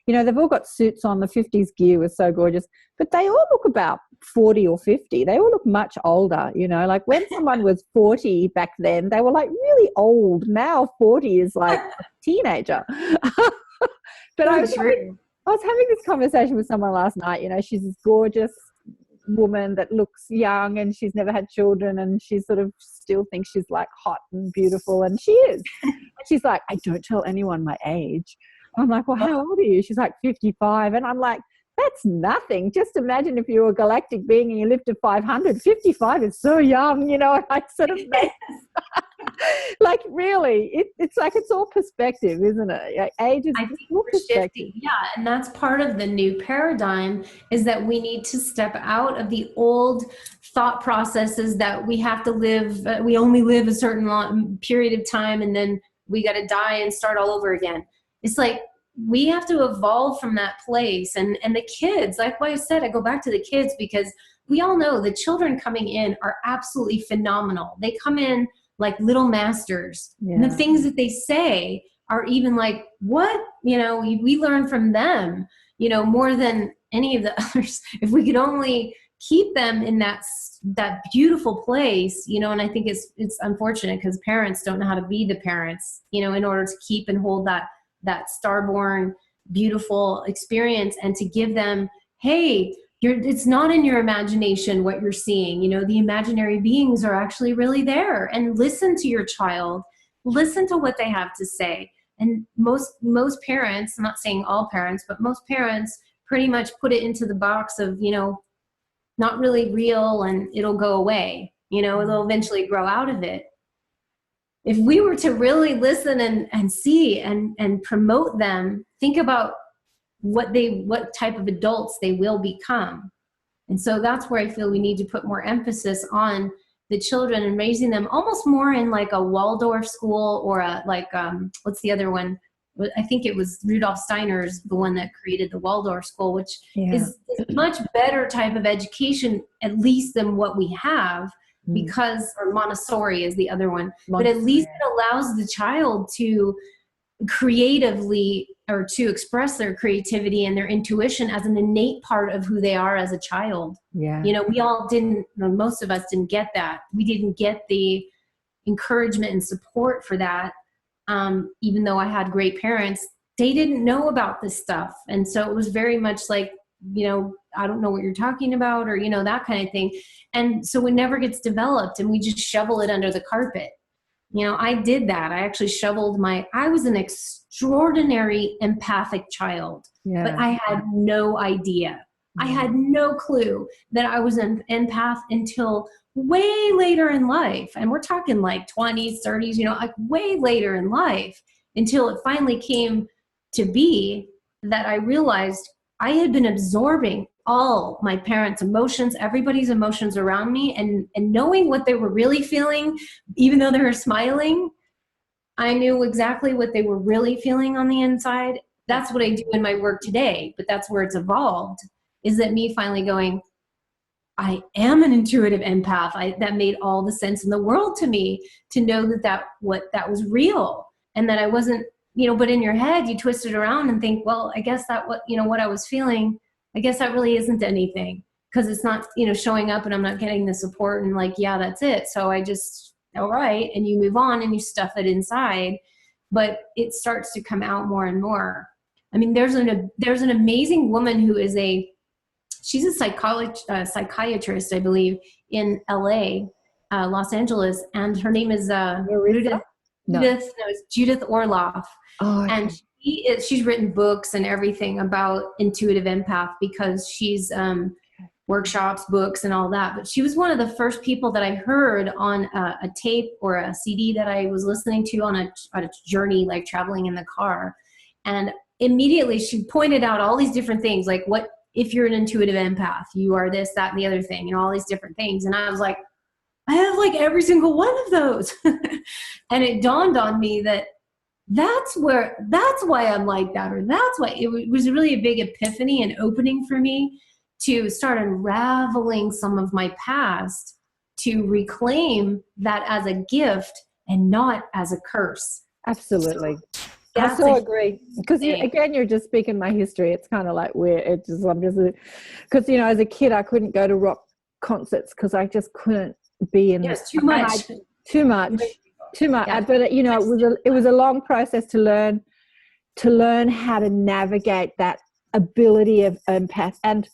they've all got suits on. The 50s gear was so gorgeous, but they all look about 40 or 50. They all look much older, like when someone was 40 back then, they were like really old. Now 40 is like a teenager. But I was having this conversation with someone last night. She's this gorgeous woman that looks young, and she's never had children, and she sort of still thinks she's like hot and beautiful, and she is. And she's like, I don't tell anyone my age. I'm like, well, how old are you? She's like 55. And I'm like, that's nothing. Just imagine if you were a galactic being and you lived to 500. 55 is so young, and I sort of like, really, it's like, it's all perspective, isn't it? Age is all perspective. Yeah, and that's part of the new paradigm, is that we need to step out of the old thought processes that we have to live, we only live a certain period of time, and then we got to die and start all over again. It's like, we have to evolve from that place. And the kids, like what I said, I go back to the kids, because we all know the children coming in are absolutely phenomenal. They come in like little masters. Yeah. And the things that they say are even like, what? We learn from them, more than any of the others. If we could only keep them in that beautiful place, and I think it's unfortunate, because parents don't know how to be the parents, in order to keep and hold that starborn beautiful experience, and to give them, hey, it's not in your imagination what you're seeing. The imaginary beings are actually really there, and listen to your child, listen to what they have to say. And most parents, I'm not saying all parents, but most parents pretty much put it into the box of, not really real, and it'll go away. You know, they'll eventually grow out of it. If we were to really listen and see and promote them, think about what type of adults they will become. And so that's where I feel we need to put more emphasis on the children and raising them almost more in like a Waldorf school or what's the other one? I think it was Rudolf Steiner's the one that created the Waldorf school, which is a much better type of education, at least than what we have. Because, or Montessori is the other one, but at least it allows the child to creatively or to express their creativity and their intuition as an innate part of who they are as a child. Yeah. You know, we all didn't, most of us didn't get that. We didn't get the encouragement and support for that. Even though I had great parents, they didn't know about this stuff. And so it was very much like, you know, I don't know what you're talking about, or, you know, that kind of thing. And so it never gets developed and we just shovel it under the carpet. You know, I did that. I actually I was an extraordinary empathic child, but I had no idea. I had no clue that I was an empath until way later in life. And we're talking like 20s, 30s, you know, like way later in life, until it finally came to be that I realized I had been absorbing all my parents' emotions, everybody's emotions around me, and knowing what they were really feeling, even though they were smiling, I knew exactly what they were really feeling on the inside. That's what I do in my work today, but that's where it's evolved, is that me finally going, I am an intuitive empath. That made all the sense in the world to me, to know that was real, and that I wasn't, you know, but in your head, you twist it around and think, well, I guess what I was feeling, I guess that really isn't anything, because it's not, you know, showing up and I'm not getting the support, and like, yeah, that's it. So I just, all right. And you move on and you stuff it inside, but it starts to come out more and more. I mean, there's an amazing woman who is she's a psychiatrist, I believe, in LA, Los Angeles. And her name is Judith Orloff. Oh, okay. And she's written books and everything about intuitive empath, because she's workshops, books, and all that. But she was one of the first people that I heard on a tape or a CD that I was listening to on a journey, like traveling in the car. And immediately she pointed out all these different things, like what if you're an intuitive empath, you are this, that, and the other thing, and all these different things. And I was like, I have like every single one of those. And it dawned on me that's why I'm like that, or that's why. It was really a big epiphany and opening for me to start unraveling some of my past, to reclaim that as a gift and not as a curse. Absolutely. I so agree, because again, you're just speaking my history. It's kind of like weird. Because, you know, as a kid, I couldn't go to rock concerts because I just couldn't be in. Yes, too much. Too much. Yeah. But you know, it was a long process to learn how to navigate that ability of empath, and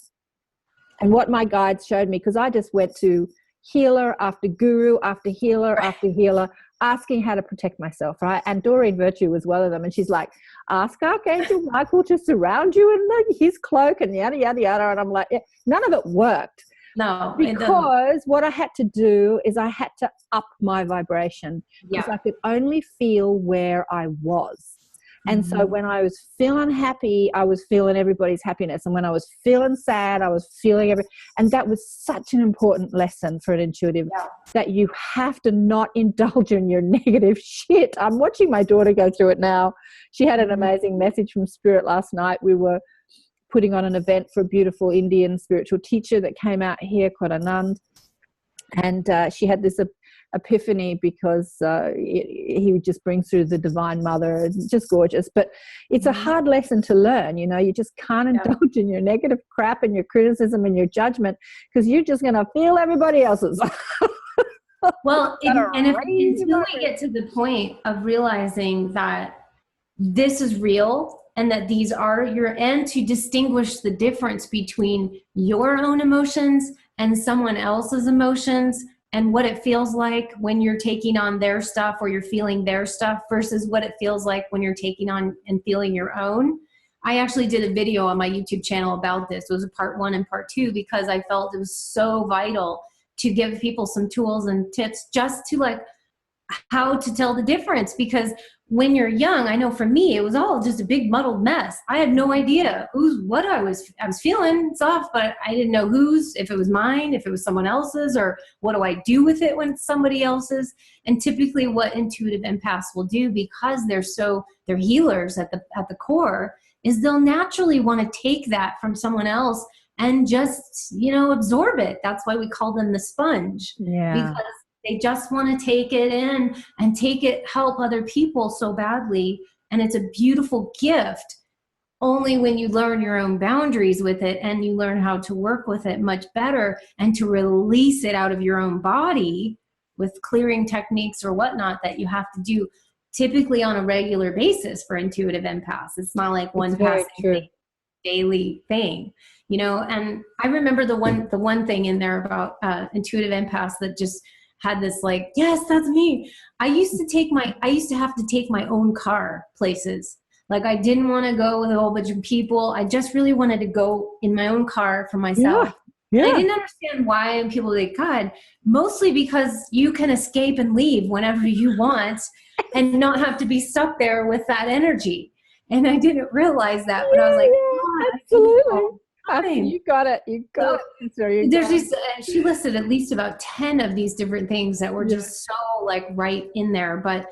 what my guides showed me, because I just went to healer after guru after healer after healer, asking how to protect myself, right? And Doreen Virtue was one of them, and she's like, ask Archangel Michael to surround you in his cloak and yada yada yada. And I'm like, yeah, none of it worked. No, because what I had to do is I had to up my vibration, because I could only feel where I was. And so when I was feeling happy, I was feeling everybody's happiness. And when I was feeling sad, I was feeling and that was such an important lesson for an intuitive, that you have to not indulge in your negative shit. I'm watching my daughter go through it now. She had an amazing message from Spirit last night. We were putting on an event for a beautiful Indian spiritual teacher that came out here called Anand. And she had this epiphany, because he just brings through the Divine Mother. It's just gorgeous. But it's a hard lesson to learn. You know, you just can't indulge in your negative crap and your criticism and your judgment, because you're just going to feel everybody else's. Well, until we get to the point of realizing that this is real, and that these are and to distinguish the difference between your own emotions and someone else's emotions, and what it feels like when you're taking on their stuff or you're feeling their stuff versus what it feels like when you're taking on and feeling your own. I actually did a video on my YouTube channel about this. It was a part 1 and part 2, because I felt it was so vital to give people some tools and tips just to like how to tell the difference. Because when you're young, I know for me, it was all just a big muddled mess. I had no idea what I was feeling stuff, but I didn't know if it was mine, if it was someone else's, or what do I do with it when it's somebody else's. And typically what intuitive empaths will do, because they're healers at the core, is they'll naturally want to take that from someone else and just, absorb it. That's why we call them the sponge. Yeah. Because they just want to take it in and help other people so badly. And it's a beautiful gift only when you learn your own boundaries with it and you learn how to work with it much better and to release it out of your own body with clearing techniques or whatnot that you have to do typically on a regular basis for intuitive empaths. It's not like one passing daily thing, and I remember the one thing in there about intuitive empaths that just had this like, yes, that's me. I used to have to take my own car places. Like I didn't want to go with a whole bunch of people. I just really wanted to go in my own car for myself. Yeah. I didn't understand why, and people were like, God, mostly because you can escape and leave whenever you want and not have to be stuck there with that energy. And I didn't realize that, but I was like, oh, absolutely. You got it. She listed at least about 10 of these different things that were just so like right in there. But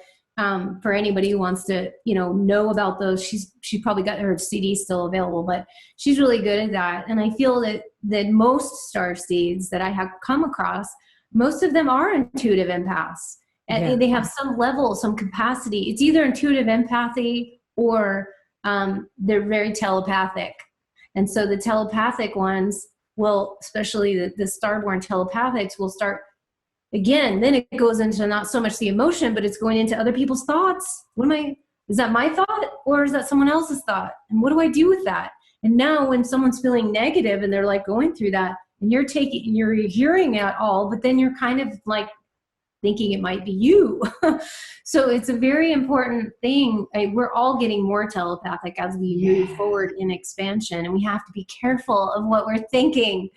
for anybody who wants to, know about those, she probably got her CD still available, but she's really good at that. And I feel that most Starseeds that I have come across, most of them are intuitive empaths. And they have some level, some capacity. It's either intuitive empathy or they're very telepathic. And so the telepathic ones will, especially the starborn telepathics, will start, again, then it goes into not so much the emotion, but it's going into other people's thoughts. Is that my thought or is that someone else's thought? And what do I do with that? And now when someone's feeling negative and they're like going through that, and you're hearing it all, but then you're kind of like thinking it might be you. So it's a very important thing. We're all getting more telepathic as we move forward in expansion, and we have to be careful of what we're thinking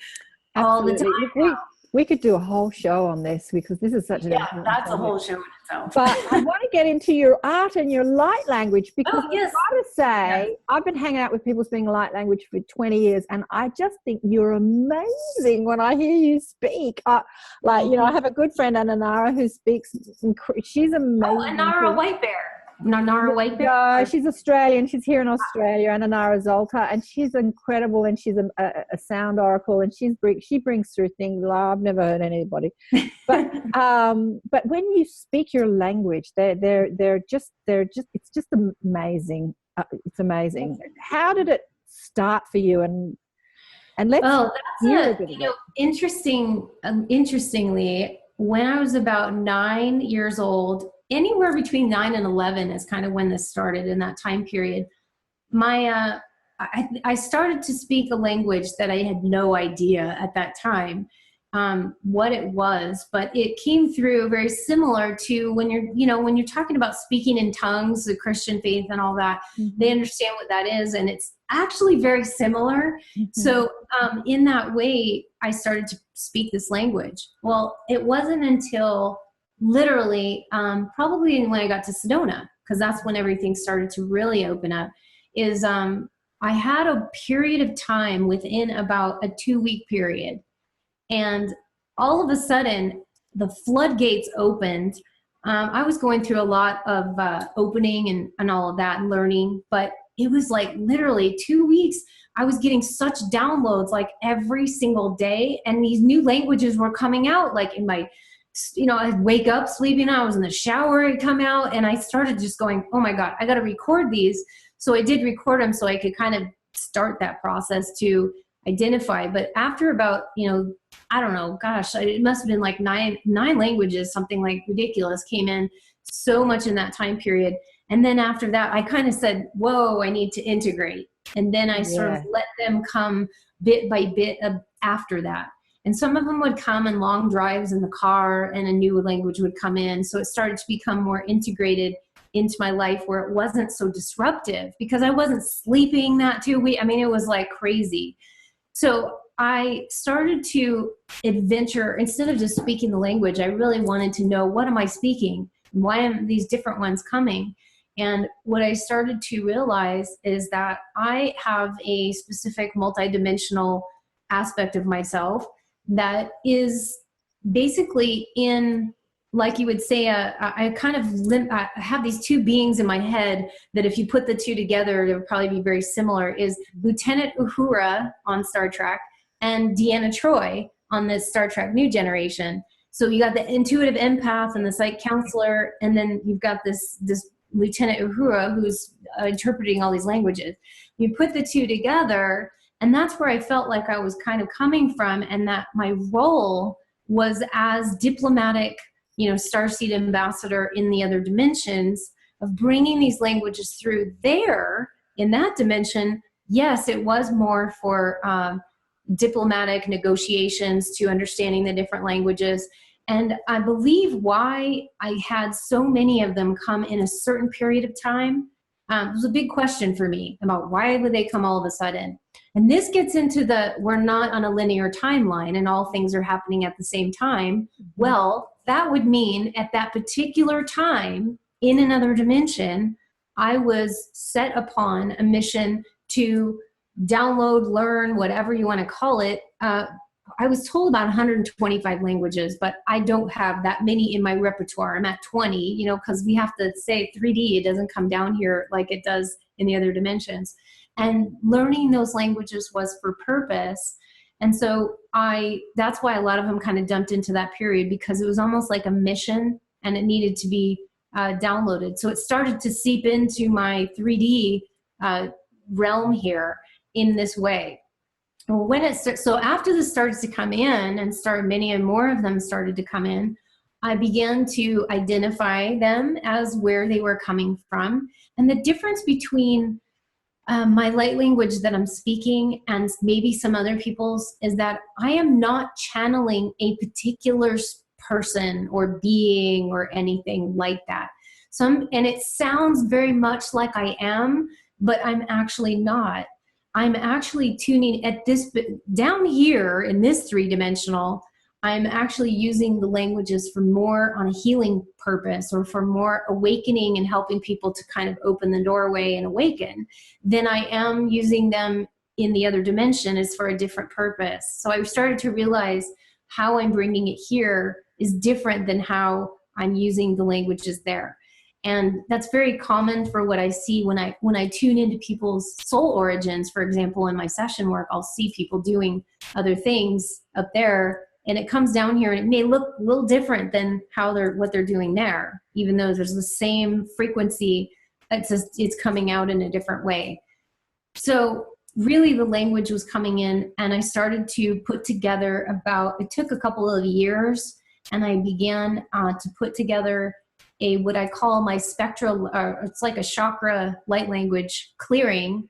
all the time. We could do a whole show on this because this is such an important that's subject. A whole show in itself. But I want to get into your art and your light language because I've got to say, I've been hanging out with people speaking light language for 20 years, and I just think you're amazing when I hear you speak. I have a good friend, Ananara, who speaks. She's amazing. Oh, Anara White Bear. Nanara White Bear? No, she's Australian. She's here in Australia, and Anara Zolta, and she's incredible, and she's a sound oracle, and she brings through things. I've never heard anybody, but when you speak your language, they're just it's just amazing. It's amazing. How did it start for you? And let's hear a bit of it. Interestingly, when I was about 9 years old. Anywhere between 9 and 11 is kind of when this started in that time period. I started to speak a language that I had no idea at that time what it was, but it came through very similar to when you're talking about speaking in tongues, the Christian faith and all that. Mm-hmm. They understand what that is, and it's actually very similar. Mm-hmm. So in that way, I started to speak this language. Well, it wasn't until literally, probably when I got to Sedona, because that's when everything started to really open up, is I had a period of time within about a 2-week period. And all of a sudden, the floodgates opened. I was going through a lot of opening and all of that and learning, but it was like literally 2 weeks. I was getting such downloads like every single day. And these new languages were coming out like in my I'd wake up sleeping. I was in the shower, it'd come out, and I started just going, oh my God, I got to record these. So I did record them so I could kind of start that process to identify. But after about, I don't know, gosh, it must have been like nine languages, something like ridiculous came in so much in that time period. And then after that, I kind of said, whoa, I need to integrate. And then I sort of let them come bit by bit after that. And some of them would come in long drives in the car, and a new language would come in. So it started to become more integrated into my life where it wasn't so disruptive because I wasn't sleeping that 2 weeks. I mean, it was like crazy. So I started to adventure, instead of just speaking the language, I really wanted to know, what am I speaking? Why am these different ones coming? And what I started to realize is that I have a specific multidimensional aspect of myself that is basically in, like you would say, I have these two beings in my head that if you put the two together, it would probably be very similar, is Lieutenant Uhura on Star Trek and Deanna Troi on this Star Trek New Generation. So you got the intuitive empath and the psych counselor, and then you've got this Lieutenant Uhura who's interpreting all these languages. You put the two together, and that's where I felt like I was kind of coming from, and that my role was as diplomatic, Starseed ambassador in the other dimensions, of bringing these languages through there in that dimension. Yes, it was more for diplomatic negotiations, to understanding the different languages. And I believe why I had so many of them come in a certain period of time, it was a big question for me about why would they come all of a sudden. And this gets into we're not on a linear timeline and all things are happening at the same time. Well, that would mean at that particular time in another dimension, I was set upon a mission to download, learn, whatever you want to call it. I was told about 125 languages, but I don't have that many in my repertoire. I'm at 20, because we have to say 3D, it doesn't come down here like it does in the other dimensions. And learning those languages was for purpose. And so that's why a lot of them kind of dumped into that period, because it was almost like a mission and it needed to be downloaded. So it started to seep into my 3D realm here in this way. So after this started to come in and many and more of them started to come in, I began to identify them as where they were coming from. And the difference between my light language that I'm speaking and maybe some other people's is that I am not channeling a particular person or being or anything like that. And it sounds very much like I am, but I'm actually not. I'm actually tuning at this, down here in this 3-dimensional, I'm actually using the languages for more on a healing purpose or for more awakening and helping people to kind of open the doorway and awaken than I am using them in the other dimension is for a different purpose. So I started to realize how I'm bringing it here is different than how I'm using the languages there. And that's very common for what I see when I tune into people's soul origins. For example, in my session work, I'll see people doing other things up there, and it comes down here and it may look a little different than what they're doing there, even though there's the same frequency. It's coming out in a different way. So really the language was coming in, and I started to put together it took a couple of years, and I began to put together what I call my spectral, it's like a chakra light language clearing,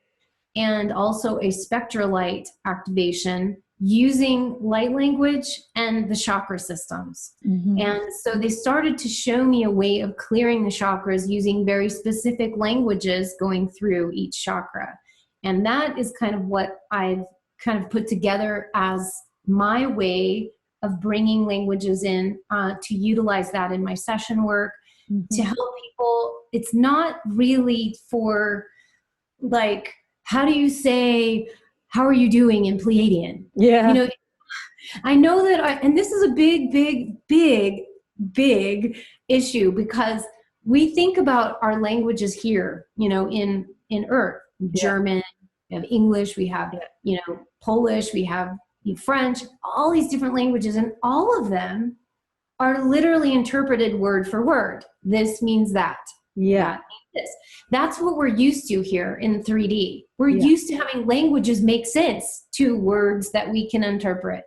and also a spectral light activation using light language and the chakra systems. Mm-hmm. And so they started to show me a way of clearing the chakras using very specific languages going through each chakra. And that is kind of what I've kind of put together as my way of bringing languages in to utilize that in my session work. Mm-hmm. To help people. It's not really for like, how do you say, how are you doing in Pleiadian? Yeah. I know that and this is a big issue, because we think about our languages here, in Earth, German, we have English, we have, Polish, we have French, all these different languages, and all of them are literally interpreted word for word. This means that. Yeah. That means this. That's what we're used to here in 3D. We're used to having languages make sense to words that we can interpret.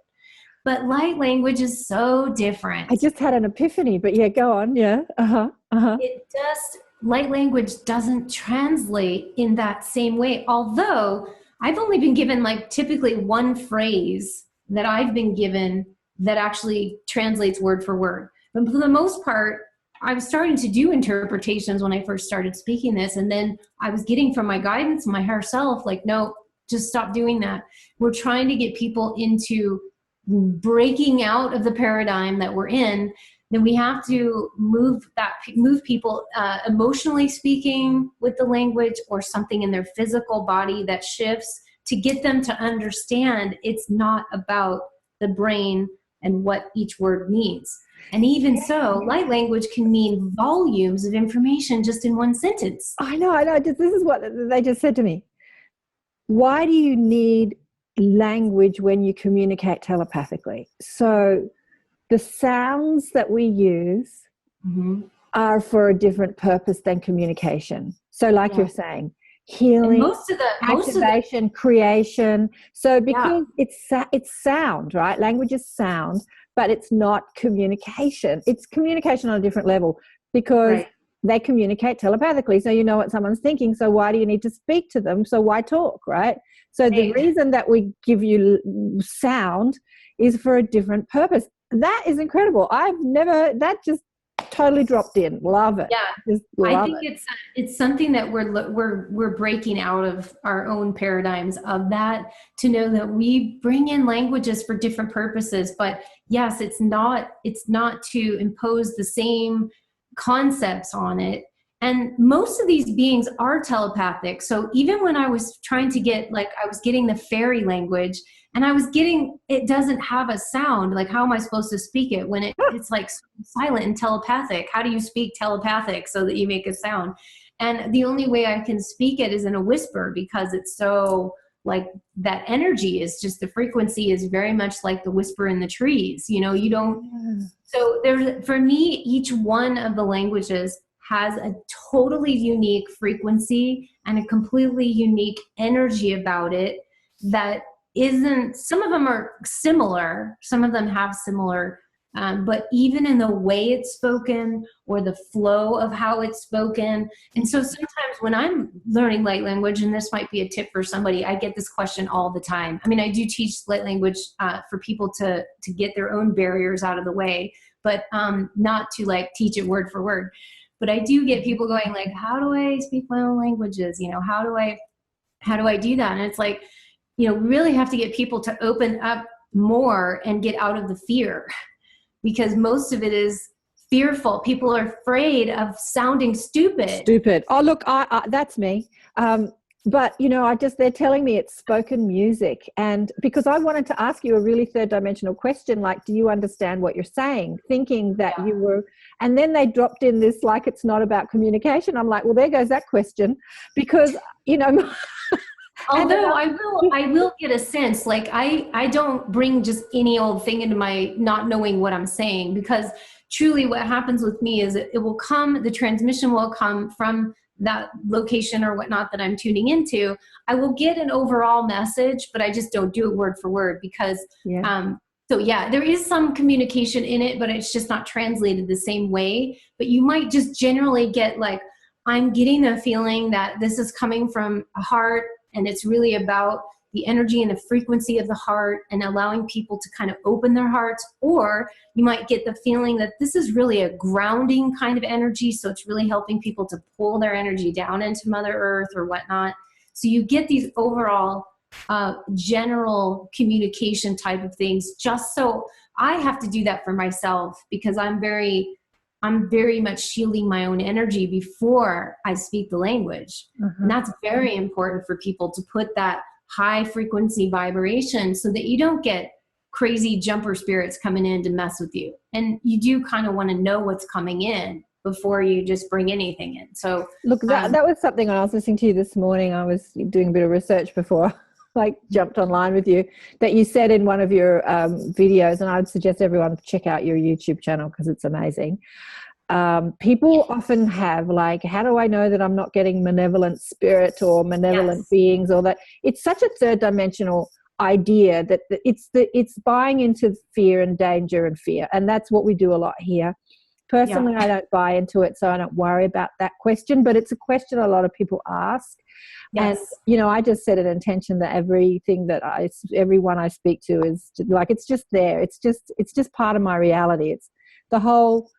But light language is so different. I just had an epiphany, but yeah, go on. Yeah. Light language doesn't translate in that same way. Although I've only been given typically one phrase that I've been given that actually translates word for word. But for the most part, I was starting to do interpretations when I first started speaking this, and then I was getting from my guidance, my higher self, no, just stop doing that. We're trying to get people into breaking out of the paradigm that we're in. Then we have to move people emotionally speaking with the language, or something in their physical body that shifts, to get them to understand it's not about the brain and what each word means. And even so, light language can mean volumes of information just in one sentence. I know. This is what they just said to me. Why do you need language when you communicate telepathically? So the sounds that we use are for a different purpose than communication. So like you're saying, healing, activation, creation. So because it's sound, right? Language is sound, but it's not communication. It's communication on a different level, because they communicate telepathically. So you know what someone's thinking. So why do you need to speak to them? So why talk, right? So the reason that we give you sound is for a different purpose. That is incredible. That just totally dropped in. Love it. Yeah, I think it's something that we're breaking out of our own paradigms of that, to know that we bring in languages for different purposes. But yes, it's not to impose the same concepts on it. And most of these beings are telepathic. So even when I was trying to get, I was getting the fairy language, and it doesn't have a sound. Like, how am I supposed to speak it when it's like silent and telepathic? How do you speak telepathic so that you make a sound? And the only way I can speak it is in a whisper, because it's so like that energy is just, the frequency is very much like the whisper in the trees. You don't. So for me, each one of the languages has a totally unique frequency and a completely unique energy about it that isn't, some of them are similar, some of them have similar, but even in the way it's spoken or the flow of how it's spoken. And so sometimes when I'm learning light language, and this might be a tip for somebody, I get this question all the time. I mean, I do teach light language for people to get their own barriers out of the way, but not to teach it word for word. But I do get people going how do I speak my own languages? How do I do that? And it's we really have to get people to open up more and get out of the fear, because most of it is fearful. People are afraid of sounding stupid. Oh, look, I that's me. But, they're telling me it's spoken music. And because I wanted to ask you a really third dimensional question, do you understand what you're saying? Thinking that you were, and then they dropped in this, it's not about communication. I'm like, well, there goes that question, because, Although I will get a sense, I don't bring just any old thing into my not knowing what I'm saying, because truly what happens with me is it will come, the transmission will come from that location or whatnot that I'm tuning into. I will get an overall message, but I just don't do it word for word, because there is some communication in it, but it's just not translated the same way. But you might just generally get I'm getting a feeling that this is coming from a heart, and it's really about the energy and the frequency of the heart and allowing people to kind of open their hearts. Or you might get the feeling that this is really a grounding kind of energy. So it's really helping people to pull their energy down into Mother Earth or whatnot. So you get these overall general communication type of things. Just so I have to do that for myself, because I'm very much shielding my own energy before I speak the language. And that's very important for people to put that high frequency vibration, so that you don't get crazy jumper spirits coming in to mess with you. And you do kind of want to know what's coming in before you just bring anything in. So look, that was something when I was listening to you this morning. I was doing a bit of research before jumped online with you, that you said in one of your videos, and I would suggest everyone check out your YouTube channel because it's amazing. People often have how do I know that I'm not getting malevolent spirit or malevolent beings, or that it's such a third dimensional idea that it's buying into fear and danger and fear. And that's what we do a lot here. Personally, I don't buy into it, so I don't worry about that question, but it's a question a lot of people ask. Yes. And, I just set an intention that everyone I speak to is it's just there. It's just part of my reality. It's the whole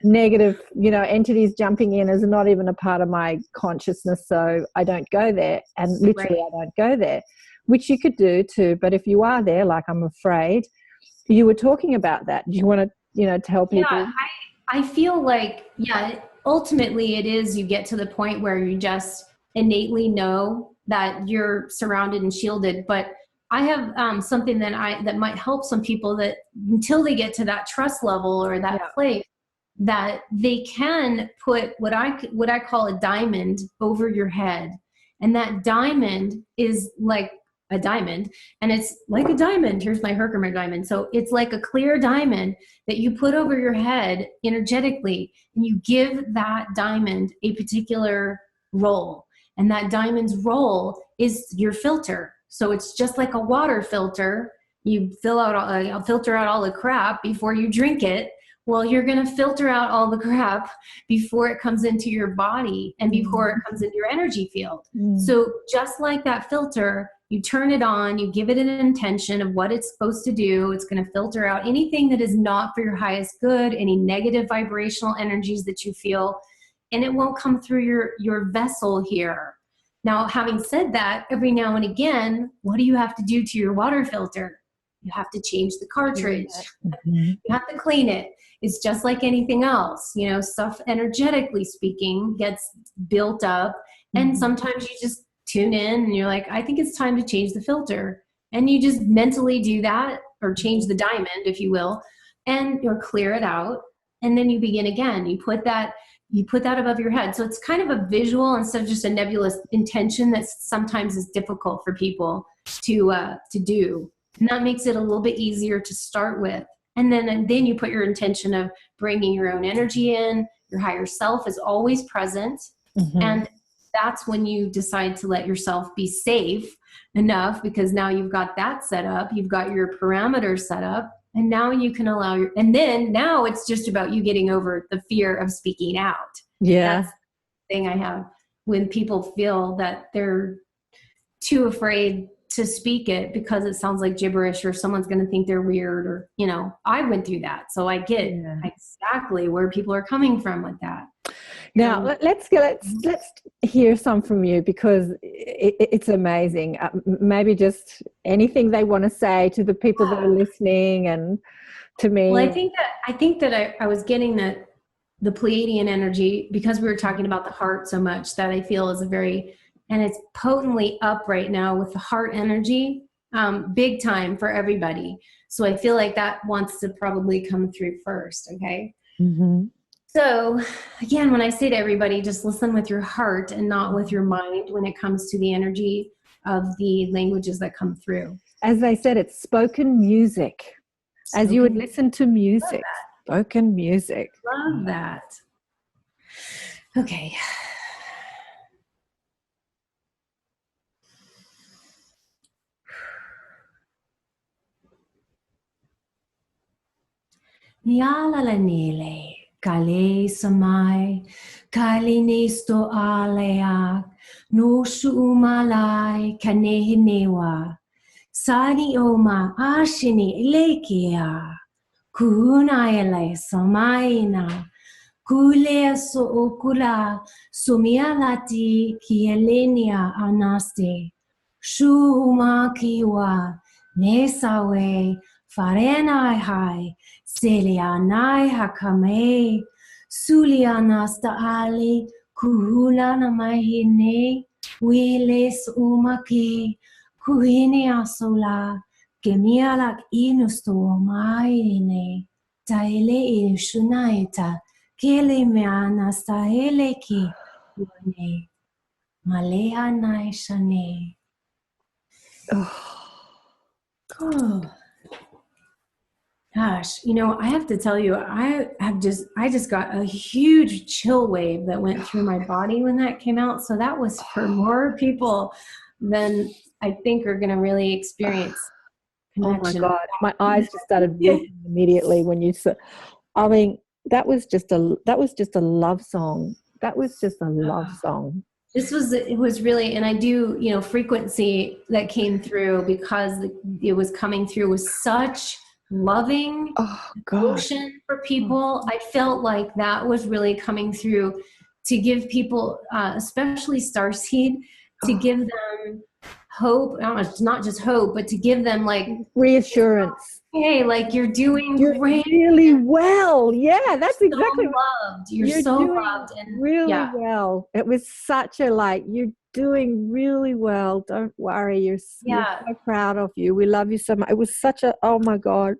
negative, entities jumping in is not even a part of my consciousness, so I don't go there. And literally, I don't go there, which you could do too. But if you are there, like I'm afraid, you were talking about that. Do you want to, tell people? Yeah, I feel like, ultimately it is, you get to the point where you just innately know that you're surrounded and shielded. But I have something that might help some people, that until they get to that trust level or that place, that they can put what I call a diamond over your head. And that diamond is like a diamond, and it's like a diamond. Here's my Herkimer diamond. So it's like a clear diamond that you put over your head energetically, and you give that diamond a particular role. And that diamond's role is your filter. So it's just like a water filter. You filter out all the crap before you drink it. Well, you're going to filter out all the crap before it comes into your body and before it comes into your energy field. So just like that filter, you turn it on, you give it an intention of what it's supposed to do. It's going to filter out anything that is not for your highest good, any negative vibrational energies that you feel, and it won't come through your vessel here. Now, having said that, every now and again, what do you have to do to your water filter? You have to change the cartridge. You have to clean it. It's just like anything else. Stuff energetically speaking gets built up, and sometimes you just tune in and you're like, I think it's time to change the filter. And you just mentally do that, or change the diamond, if you will, or clear it out. And then you begin again. You put that above your head. So it's kind of a visual instead of just a nebulous intention that sometimes is difficult for people to do. And that makes it a little bit easier to start with. And then you put your intention of bringing your own energy in. Your higher self is always present. And that's when you decide to let yourself be safe enough, because now you've got that set up. You've got your parameters set up. And now you can and then now it's just about you getting over the fear of speaking out. Yeah. That's the thing I have when people feel that they're too afraid to speak it because it sounds like gibberish, or someone's going to think they're weird, or, I went through that. So I get exactly where people are coming from with that. Now let's hear some from you, because it's amazing. Maybe just anything they want to say to the people that are listening and to me. Well, I think that I was getting the Pleiadian energy, because we were talking about the heart so much, that I feel is and it's potently up right now with the heart energy, big time for everybody. So I feel like that wants to probably come through first. Okay. So again, when I say to everybody, just listen with your heart and not with your mind when it comes to the energy of the languages that come through. As they said, it's spoken music. As you would listen to music. Spoken music. Love that. Okay. Nialalanile. Kale samai, kale nesto alea, no suumalai kanehinewa, sani oma ashini ilekea, kuhunayale samaina, kulea so okula, sumialati kielenia anaste, shuuma kiwa, nesawe, farenai hai, Selianai hakame, Sulianasta ali, Kuhulana mahine, Wiles umaki, Kuhine asola, Gemialak inusto maine, Taile shunaita, Kele meanasta eleki, Wane, Malea nai shane. Oh. Gosh, I have to tell you, I just got a huge chill wave that went through my body when that came out. So that was for more people than I think are going to really experience connection. Oh my God, my eyes just started weeping immediately when you said. I mean, that was just a love song. That was just a love song. It was really, and I do, frequency that came through, because it was coming through with such loving emotion for people. I felt like that was really coming through to give people, especially Starseed, to give them hope, not just hope, but to give them like reassurance. Hey, like you're doing great. Really well. Yeah, that's you're exactly so loved. You're so loved and really well. It was such a like, you're doing really well. Don't worry. We're so proud of you. We love you so much. It was such a, oh my God, it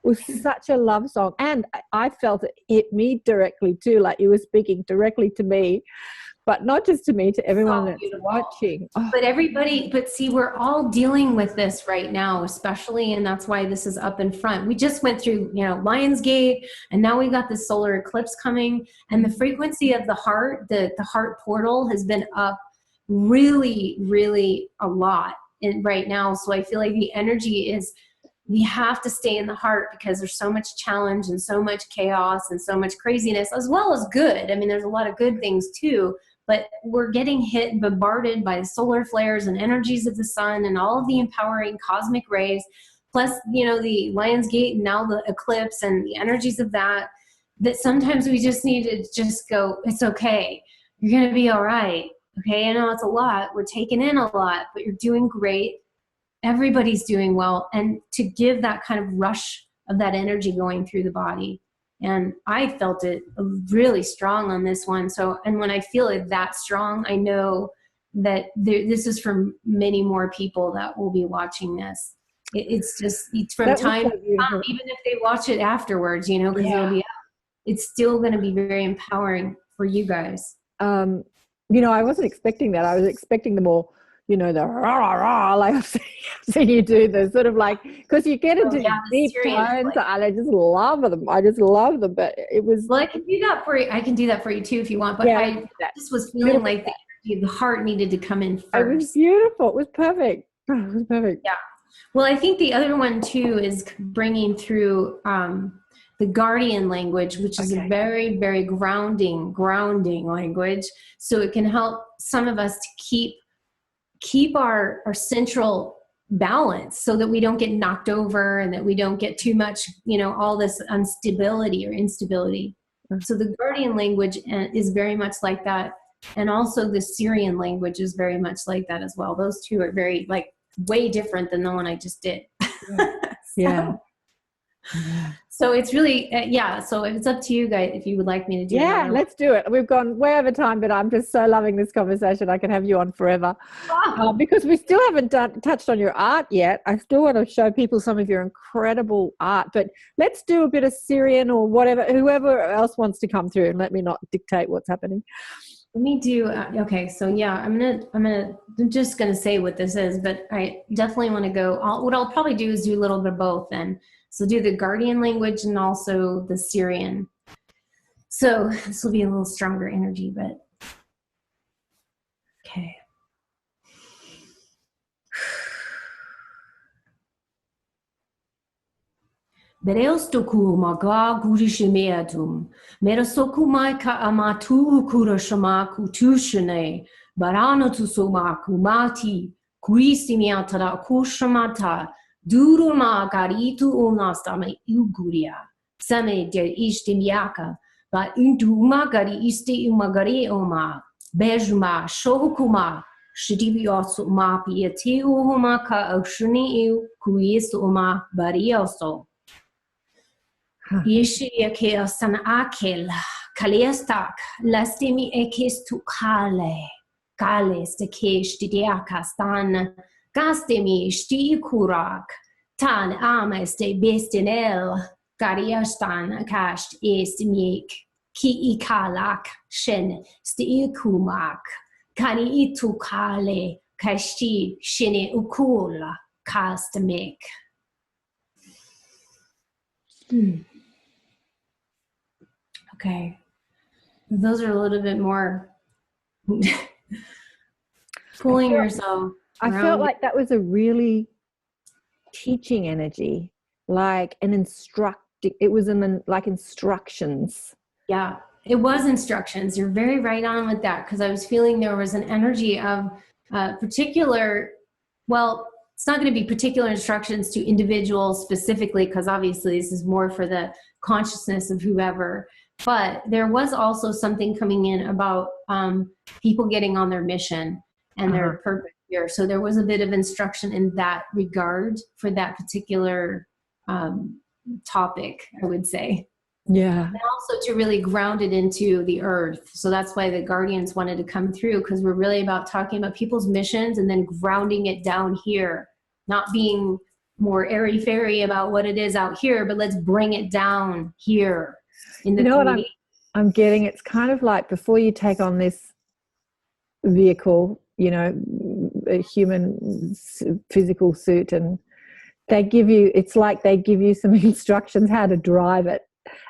was such a love song. And I felt it hit me directly too. Like you were speaking directly to me. But not just to me, to everyone that's watching. Oh. But see, we're all dealing with this right now, especially, and that's why this is up in front. We just went through, Lionsgate, and now we got the solar eclipse coming, and the frequency of the heart, the heart portal has been up really, really a lot right now. So I feel like the energy is, we have to stay in the heart because there's so much challenge and so much chaos and so much craziness, as well as good. I mean, there's a lot of good things too. But we're getting bombarded by the solar flares and energies of the sun and all of the empowering cosmic rays, plus, the Lionsgate and now the eclipse and the energies of that sometimes we just need to just go, it's okay. You're going to be all right. Okay. I know it's a lot. We're taking in a lot, but you're doing great. Everybody's doing well. And to give that kind of rush of that energy going through the body. And I felt it really strong on this one. So, and when I feel it that strong, I know that this is for many more people that will be watching this. It's from time to time, even if they watch it afterwards, because it'll be out. It's still going to be very empowering for you guys. I wasn't expecting that. I was expecting the more, the rah, rah, rah, like I've seen you do the sort of like, because you get into deep tones, and I just love them. But it was. Well, I can do that for you. I can do that for you too if you want. But I just was feeling like the heart needed to come in first. It was beautiful. It was perfect. Yeah. Well, I think the other one too is bringing through the guardian language, which is a very, very grounding language. So it can help some of us to keep our central balance so that we don't get knocked over and that we don't get too much, all this instability. Mm-hmm. So the guardian language is very much like that. And also the Syrian language is very much like that as well. Those two are very way different than the one I just did. Yeah. So it's really, so it's up to you guys if you would like me to do it. Yeah, let's do it. We've gone way over time, but I'm just so loving this conversation. I can have you on forever. Because we still haven't touched on your art yet. I still want to show people some of your incredible art, but let's do a bit of Syrian or whatever, whoever else wants to come through, and let me not dictate what's happening. Let me do, I'm just going to say what this is, but I definitely want to go, what I'll probably do is do a little bit of both then. So do the guardian language and also the Syrian. So this will be a little stronger energy, but okay. Bereostoku maga gurishimeatum. Merasoku maika amatu kurashamaku tushane. Baranotu somaku mati. Kurisimiatara kushamata. Duruma garitu unastame uguria. Same de istimiaka. Ba intuma gari isti umagari oma. Bejuma shohukuma. Shidibiosu ma pieti uhuma ka oshuni eu kuisu uma barioso. Yeshia keosan akel. Kaliestak. Lastimi ekis tu kale. Kales de kesh didiaka stan. Gastemi sti kurak. Tan ames de bestinel. Gariastan kasht est miek. Ki ikalak shen sti kumak. Kani itu kale. Kashti shine ukula. Kastamik. Okay. Those are a little bit more pulling yourself. I felt like that was a really teaching energy, like an instructing. It was like instructions. Yeah, it was instructions. You're very right on with that, because I was feeling there was an energy of particular. Well, it's not going to be particular instructions to individuals specifically, because obviously this is more for the consciousness of whoever. But there was also something coming in about people getting on their mission and their purpose here. So there was a bit of instruction in that regard for that particular topic, I would say. Yeah. And also to really ground it into the earth. So that's why the guardians wanted to come through, because we're really about talking about people's missions and then grounding it down here, not being more airy-fairy about what it is out here, but let's bring it down here in the community. What I'm getting? It's kind of like before you take on this vehicle, you know, a human physical suit, and they give you, it's like they give you some instructions how to drive it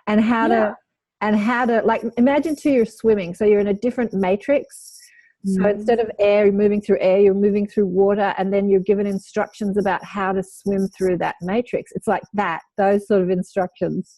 and how to, like, imagine too, you're swimming. So you're in a different matrix. So instead of air, you're moving through air, you're moving through water, and then you're given instructions about how to swim through that matrix. It's like that, those sort of instructions.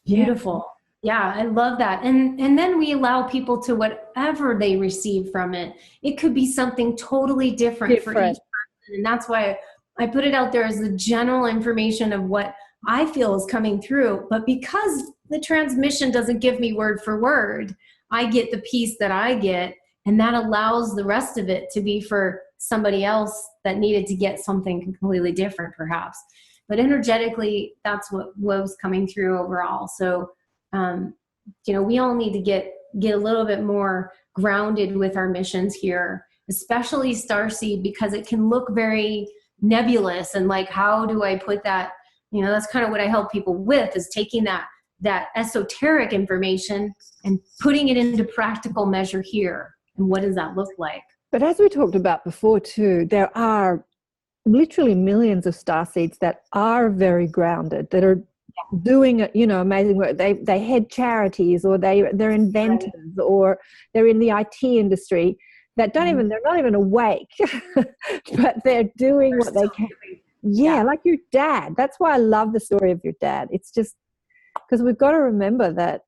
Beautiful. Yeah, I love that. And then we allow people to whatever they receive from it. It could be something totally different for each person. And that's why I put it out there as the general information of what I feel is coming through. But because the transmission doesn't give me word for word, I get the piece that I get, and that allows the rest of it to be for somebody else that needed to get something completely different, perhaps. But energetically, that's what was coming through overall. So, you know, we all need to get a little bit more grounded with our missions here, especially Starseed, because it can look very nebulous and like, how do I put that? You know, that's kind of what I help people with, is taking that esoteric information and putting it into practical measure here. And what does that look like? But as we talked about before too, there are literally millions of starseeds that are very grounded, that are doing, you know, amazing work. They head charities, or they're inventors, or they're in the IT industry that they're not even awake, but they're doing what they can. Yeah, like your dad. That's why I love the story of your dad. It's just because we've got to remember that,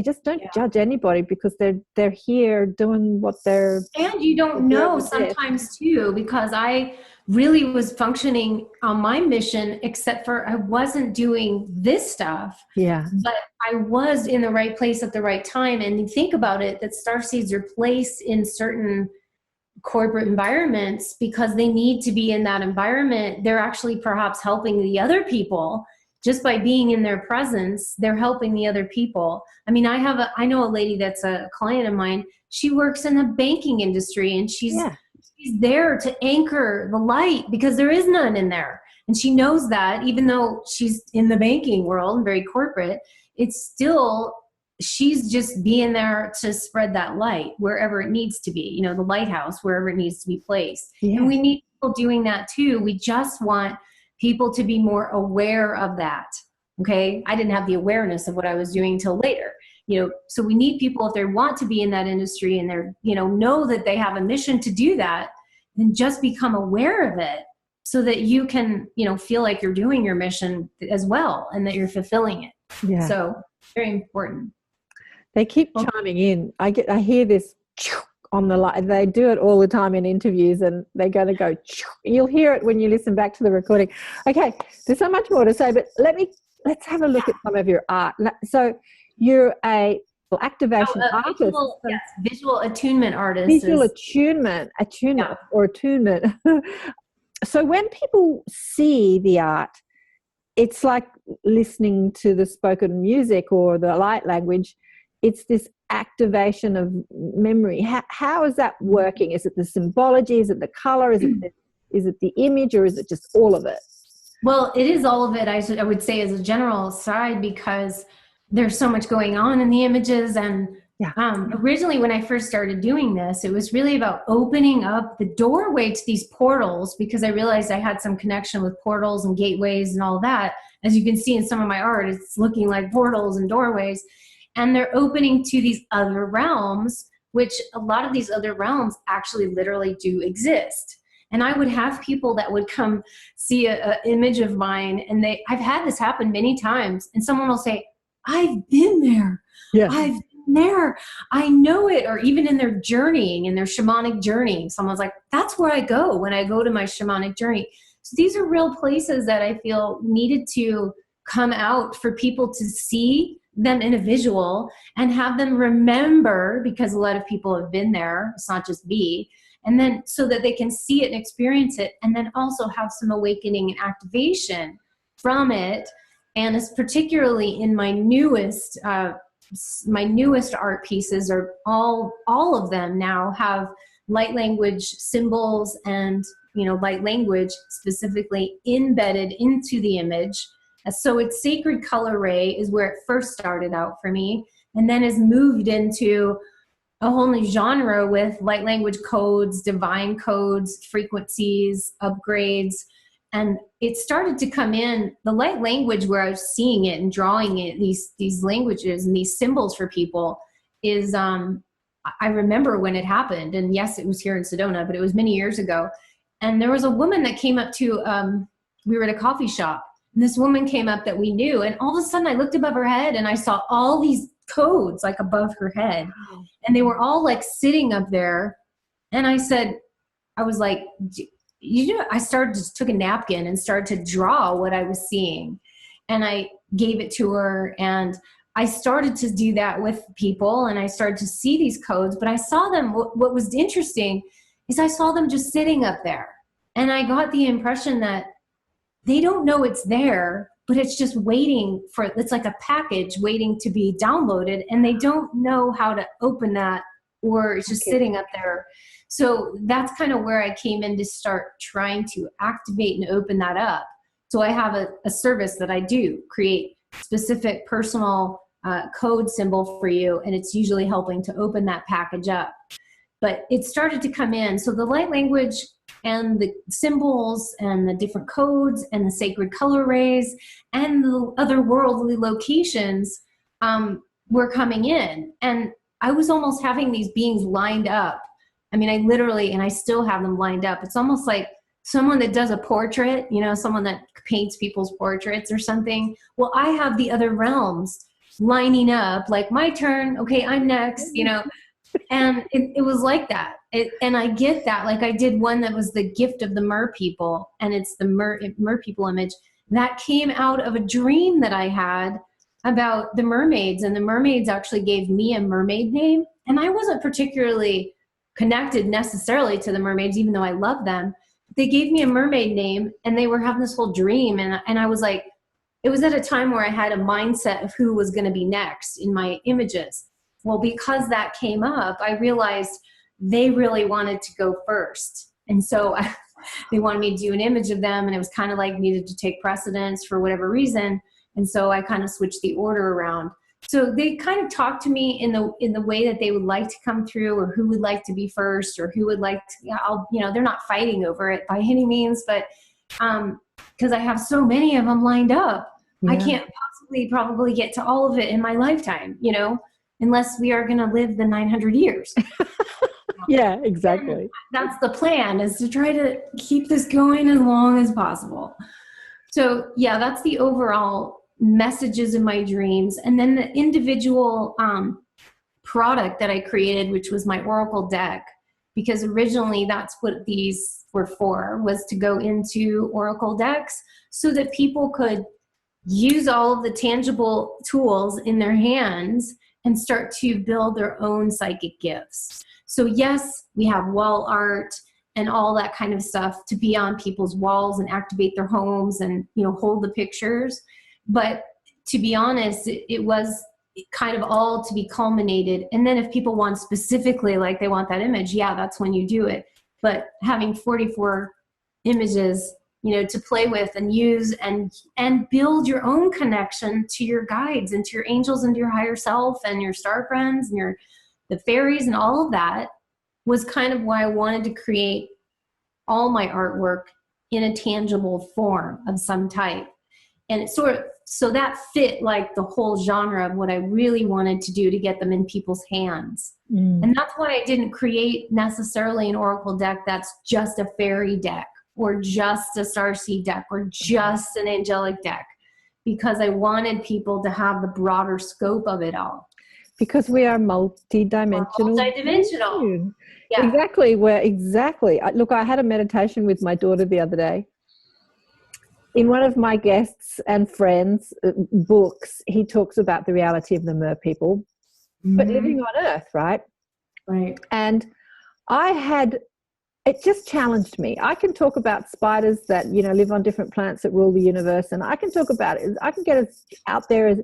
just don't judge anybody, because they're here doing what they're... And you don't know sometimes too, because I really was functioning on my mission, except for I wasn't doing this stuff. Yeah. But I was in the right place at the right time. And you think about it, that starseeds are placed in certain corporate environments because they need to be in that environment. They're actually perhaps helping the other people. Just by being in their presence, they're helping the other people. I mean, I know a lady that's a client of mine. She works in the banking industry, and she's there to anchor the light, because there is none in there. And she knows that, even though she's in the banking world and very corporate, it's still, she's just being there to spread that light wherever it needs to be, you know, the lighthouse, wherever it needs to be placed. And we need people doing that too. We just want people to be more aware of that. Okay. I didn't have the awareness of what I was doing until later, you know, so we need people, if they want to be in that industry and they're, you know that they have a mission to do that, then just become aware of it so that you can, you know, feel like you're doing your mission as well, and that you're fulfilling it. Yeah. So very important. They keep chiming in. I hear this on the light. They do it all the time in interviews, and they're going to go, you'll hear it when you listen back to the recording. Okay, there's so much more to say, but let's have a look at some of your art. So you're a activation artist. Visual attunement artist. Visual attunement. So when people see the art, it's like listening to the spoken music or the light language. It's this activation of memory. How is that working? Is it the symbology? Is it the color? Is it the image, or is it just all of it? Well, it is all of it, I would say, as a general side, because there's so much going on in the images. And originally when I first started doing this, it was really about opening up the doorway to these portals, because I realized I had some connection with portals and gateways and all that. As you can see in some of my art, it's looking like portals and doorways. And they're opening to these other realms, which a lot of these other realms actually literally do exist. And I would have people that would come see an image of mine, and I've had this happen many times, and someone will say, I've been there. Yeah. I've been there. I know it. Or even in their journeying, in their shamanic journey, someone's like, that's where I go when I go to my shamanic journey. So these are real places that I feel needed to come out for people to see them in a visual and have them remember, because a lot of people have been there. It's not just me. And then so that they can see it and experience it, and then also have some awakening and activation from it. And it's particularly in my newest art pieces, are all of them now have light language symbols and, you know, light language specifically embedded into the image. So it's sacred color ray is where it first started out for me, and then has moved into a whole new genre with light language codes, divine codes, frequencies, upgrades. And it started to come in, the light language where I was seeing it and drawing it, these languages and these symbols for people is, I remember when it happened. And yes, it was here in Sedona, but it was many years ago. And there was a woman that came up to, we were at a coffee shop, and this woman came up that we knew. And all of a sudden I looked above her head and I saw all these codes like above her head. And they were all like sitting up there. And I said, I was like, you know, I just took a napkin and started to draw what I was seeing. And I gave it to her, and I started to do that with people, and I started to see these codes, but I saw them. What was interesting is I saw them just sitting up there. And I got the impression that they don't know it's there, but it's just waiting for, it's like a package waiting to be downloaded, and they don't know how to open that, or it's just sitting up there. So that's kind of where I came in to start trying to activate and open that up. So I have a service that I do create specific personal code symbol for you, and it's usually helping to open that package up. But it started to come in. So the light language and the symbols and the different codes and the sacred color rays and the otherworldly locations were coming in. And I was almost having these beings lined up. I mean, I literally, and I still have them lined up. It's almost like someone that does a portrait, you know, someone that paints people's portraits or something. Well, I have the other realms lining up, like my turn, okay, I'm next, you know. And it was like that. And I get that. Like I did one that was the gift of the mer people, and it's the mer people image that came out of a dream that I had about the mermaids. And the mermaids actually gave me a mermaid name. And I wasn't particularly connected necessarily to the mermaids, even though I love them. They gave me a mermaid name, and they were having this whole dream. And I was like, it was at a time where I had a mindset of who was going to be next in my images. Well, because that came up, I realized they really wanted to go first. And so they wanted me to do an image of them, and it was kind of like needed to take precedence for whatever reason. And so I kind of switched the order around. So they kind of talked to me in the way that they would like to come through, or who would like to be first, or who would like to, you know, they're not fighting over it by any means, but because I have so many of them lined up, yeah. I can't possibly probably get to all of it in my lifetime, you know, unless we are going to live the 900 years. Yeah, exactly. And that's the plan, is to try to keep this going as long as possible. So yeah, that's the overall messages in my dreams. And then the individual product that I created, which was my Oracle deck, because originally that's what these were for, was to go into Oracle decks so that people could use all of the tangible tools in their hands and start to build their own psychic gifts. So yes, we have wall art and all that kind of stuff to be on people's walls and activate their homes and, you know, hold the pictures. But to be honest, it was kind of all to be culminated. And then if people want specifically, like they want that image, yeah, that's when you do it. But having 44 images, you know, to play with and use and build your own connection to your guides and to your angels and to your higher self and your star friends and the fairies and all of that, was kind of why I wanted to create all my artwork in a tangible form of some type. And it sort of, so that fit like the whole genre of what I really wanted to do to get them in people's hands. And that's why I didn't create necessarily an Oracle deck that's just a fairy deck, or just a Starseed deck, or just an angelic deck, because I wanted people to have the broader scope of it all. Because we are multidimensional. Multidimensional. Yeah. Exactly. Look, I had a meditation with my daughter the other day. In one of my guests and friends' books, he talks about the reality of the mer people, but living on Earth, right? Right. And it just challenged me. I can talk about spiders that, live on different planets that rule the universe, and I can talk about it. I can get it out there.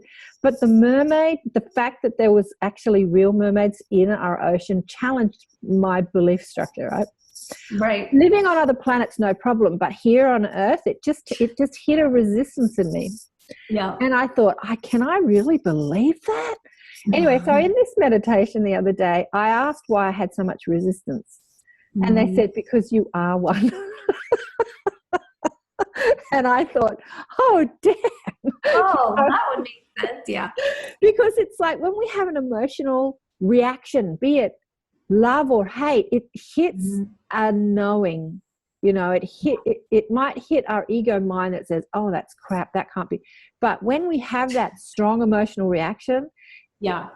But the mermaid, the fact that there was actually real mermaids in our ocean challenged my belief structure, right? Right. Living on other planets, no problem. But here on Earth, it just hit a resistance in me. Yeah. And I thought, can I really believe that? Anyway, so in this meditation the other day, I asked why I had so much resistance. And they said, because you are one. And I thought, oh, damn. Oh, that would make sense, yeah. Because it's like when we have an emotional reaction, be it love or hate, it hits a knowing. It might hit our ego mind that says, oh, that's crap, that can't be. But when we have that strong emotional reaction, yeah.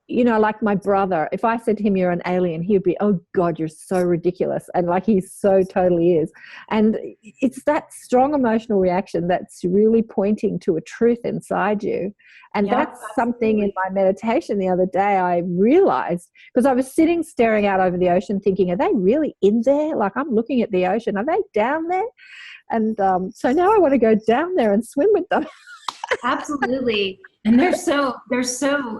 Like my brother, if I said to him, you're an alien, he would be, oh God, you're so ridiculous. And like he so totally is. And it's that strong emotional reaction that's really pointing to a truth inside you. And that's something in my meditation the other day I realized, because I was sitting staring out over the ocean thinking, are they really in there? Like I'm looking at the ocean, are they down there? And so now I want to go down there and swim with them. Absolutely. And they're so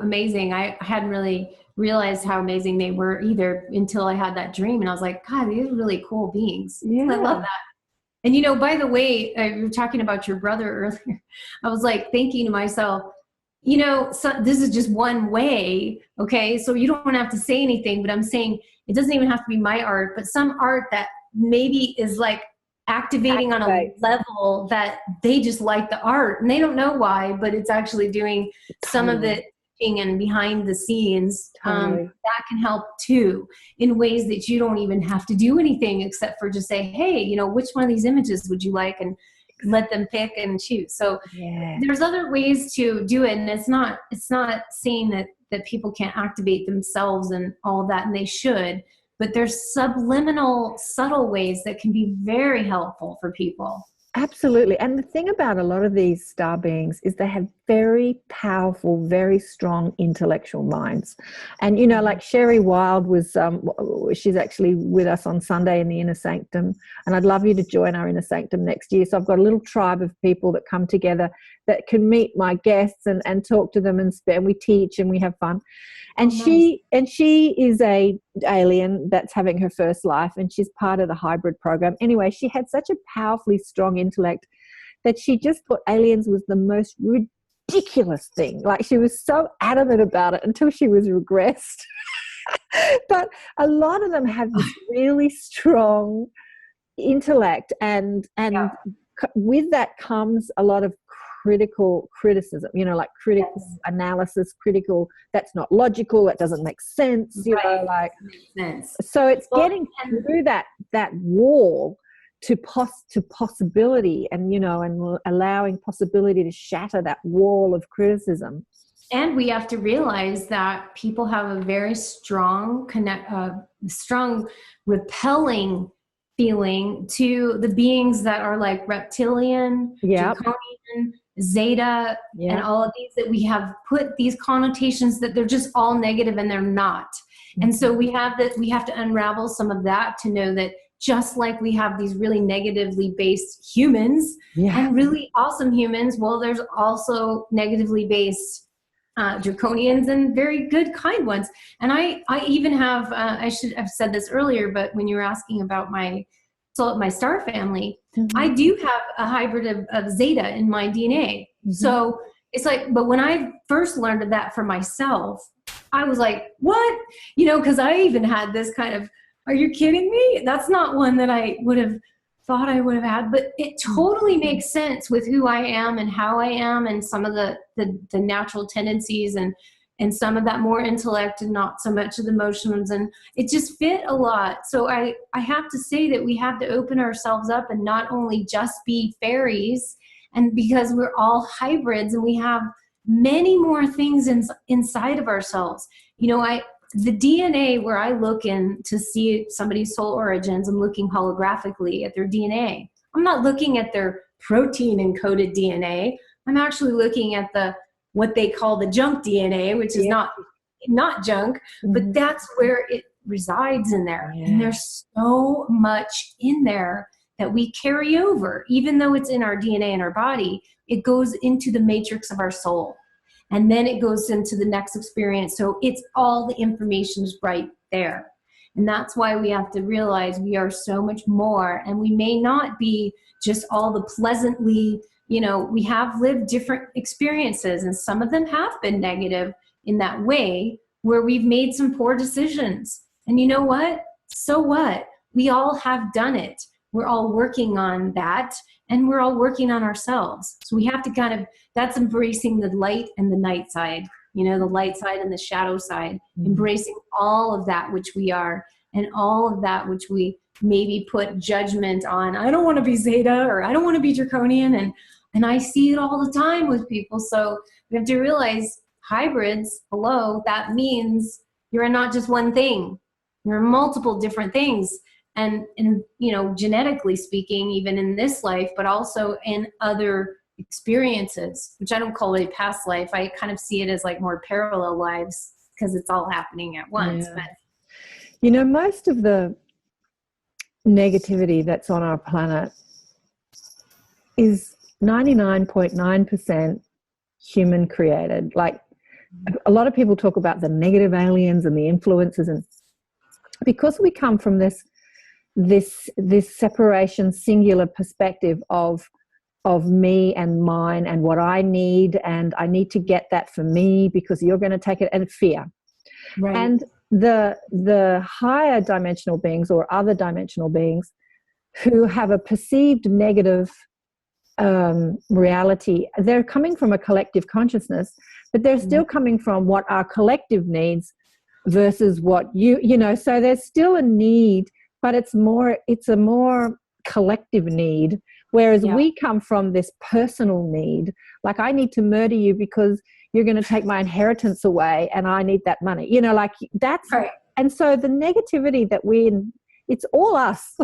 amazing. I hadn't really realized how amazing they were either until I had that dream. And I was like, God, these are really cool beings. Yeah. I love that. And, by the way, you were talking about your brother earlier. I was like thinking to myself, so this is just one way. Okay. So you don't have to say anything, but I'm saying it doesn't even have to be my art, but some art that maybe is like activating on a level that they just like the art and they don't know why, but it's actually doing some of the teaching and behind the scenes. That can help too in ways that you don't even have to do anything except for just say, hey, which one of these images would you like, and let them pick and choose. So there's other ways to do it, and it's not saying that people can't activate themselves and all of that, and they should. But there's subliminal, subtle ways that can be very helpful for people. Absolutely. And the thing about a lot of these star beings is they have very powerful, very strong intellectual minds. And, like Sherry Wild was, she's actually with us on Sunday in the Inner Sanctum. And I'd love you to join our Inner Sanctum next year. So I've got a little tribe of people that come together that can meet my guests and talk to them, and we teach and we have fun. And she is a alien that's having her first life, and she's part of the hybrid program. Anyway, she had such a powerfully strong intellect that she just thought aliens was the most ridiculous thing. Like she was so adamant about it until she was regressed. But a lot of them have this really strong intellect, and with that comes a lot of criticism, like critical analysis, that's not logical, that doesn't make sense, makes sense. So it's getting through that wall to possibility, and and allowing possibility to shatter that wall of criticism. And we have to realize that people have a very strong strong repelling feeling to the beings that are like reptilian, draconian, Zeta, and all of these, that we have put these connotations that they're just all negative, and they're not. And so we have to unravel some of that to know that just like we have these really negatively based humans and really awesome humans, well, there's also negatively based draconians and very good, kind ones. And I even have, I should have said this earlier, but when you were asking about my star family, I do have a hybrid of Zeta in my DNA. So it's like, but when I first learned of that for myself, I was like, what? Because I even had this kind of, are you kidding me? That's not one that I would have thought I would have had, but it totally makes sense with who I am and how I am, and some of the natural tendencies and some of that more intellect and not so much of the emotions, and it just fit a lot. So I have to say that we have to open ourselves up and not only just be fairies, and because we're all hybrids and we have many more things inside of ourselves. You know, the DNA, where I look in to see somebody's soul origins, I'm looking holographically at their DNA. I'm not looking at their protein encoded DNA. I'm actually looking at what they call the junk DNA, which is not junk, but that's where it resides in there. Yeah. And there's so much in there that we carry over. Even though it's in our DNA in our body, it goes into the matrix of our soul. And then it goes into the next experience. So it's all the information's right there. And that's why we have to realize we are so much more. And we may not be just all the pleasantly, you know, we have lived different experiences, and some of them have been negative in that way, where we've made some poor decisions. And you know what? So what? We all have done it. We're all working on that, and we're all working on ourselves. So we have to kind of, that's embracing the light and the night side, you know, the light side and the shadow side, embracing all of that which we are, and all of that which we maybe put judgment on. I don't want to be Zeta, or I don't want to be Draconian. And I see it all the time with people. So we have to realize hybrids, hello, that means you're not just one thing. You're multiple different things. And you know, genetically speaking, even in this life, but also in other experiences, which I don't call it a past life. I kind of see it as like more parallel lives, because it's all happening at once. Yeah. But you know, most of the negativity that's on our planet is 99.9% human created. Like, a lot of people talk about the negative aliens and the influences, and because we come from this separation, singular perspective of me and mine and what I need, and I need to get that for me because you're going to take it, and fear. Right. And the higher dimensional beings, or other dimensional beings, who have a perceived negative reality, they're coming from a collective consciousness, but they're still coming from what our collective needs versus what you know, so there's still a need, but it's a more collective need, whereas we come from this personal need, like, I need to murder you because you're going to take my inheritance away and I need that money, you know, like, that's right. And so the negativity that it's all us.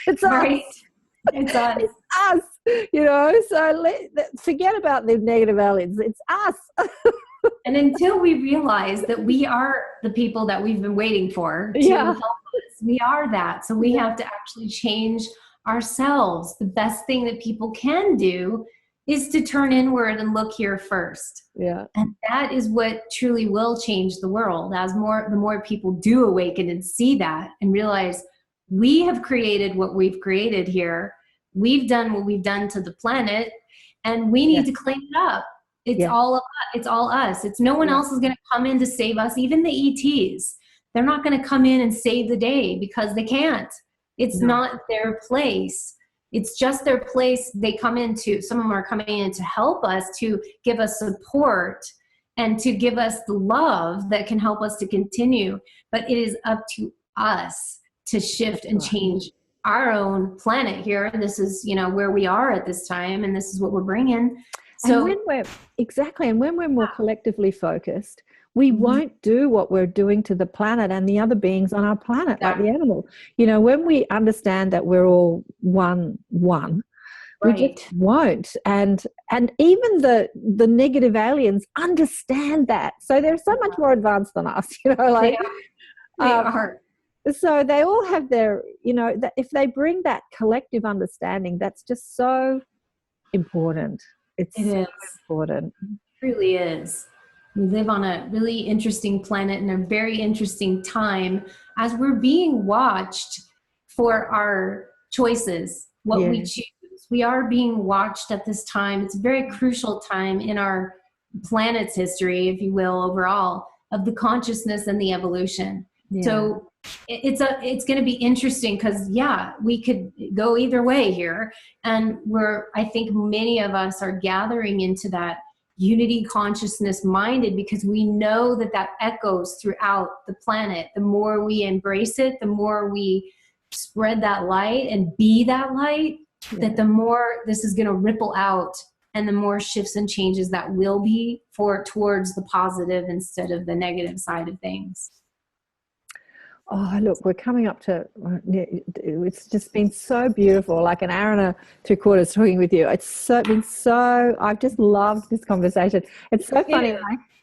It's right. Us. It's us. It's us, you know, so forget about the negative aliens. It's us. And until we realize that we are the people that we've been waiting for to help us, we are that. So we have to actually change ourselves. The best thing that people can do is to turn inward and look here first. Yeah. And that is what truly will change the world, the more people do awaken and see that and realize we have created what we've created here. We've done what we've done to the planet, and we need to clean it up. It's all us. It's no one else is going to come in to save us. Even the ETs, they're not going to come in and save the day because they can't. It's not their place. It's just their place. Some of them are coming in to help us, to give us support and to give us the love that can help us to continue. But it is up to us to shift and change our own planet here. And this is, you know, where we are at this time, and this is what we're bringing. So and when we're more collectively focused, we won't do what we're doing to the planet and the other beings on our planet, like the animal. You know, when we understand that we're all one, we just won't. And even the negative aliens understand that. So they're so much more advanced than us, you know, like they are. So they all have their, you know, that if they bring that collective understanding, that's just so important. It is important. It really is. We live on a really interesting planet in a very interesting time as we're being watched for our choices, what we choose. We are being watched at this time. It's a very crucial time in our planet's history, if you will, overall, of the consciousness and the evolution. Yeah. So it's going to be interesting because, we could go either way here. And I think many of us are gathering into that unity consciousness minded because we know that echoes throughout the planet. The more we embrace it, the more we spread that light and be that light, that the more this is going to ripple out and the more shifts and changes that will be towards the positive instead of the negative side of things. Oh, look, we're coming up to, it's just been so beautiful, like an hour and 3/4 talking with you. It's been so, I've just loved this conversation. It's so funny.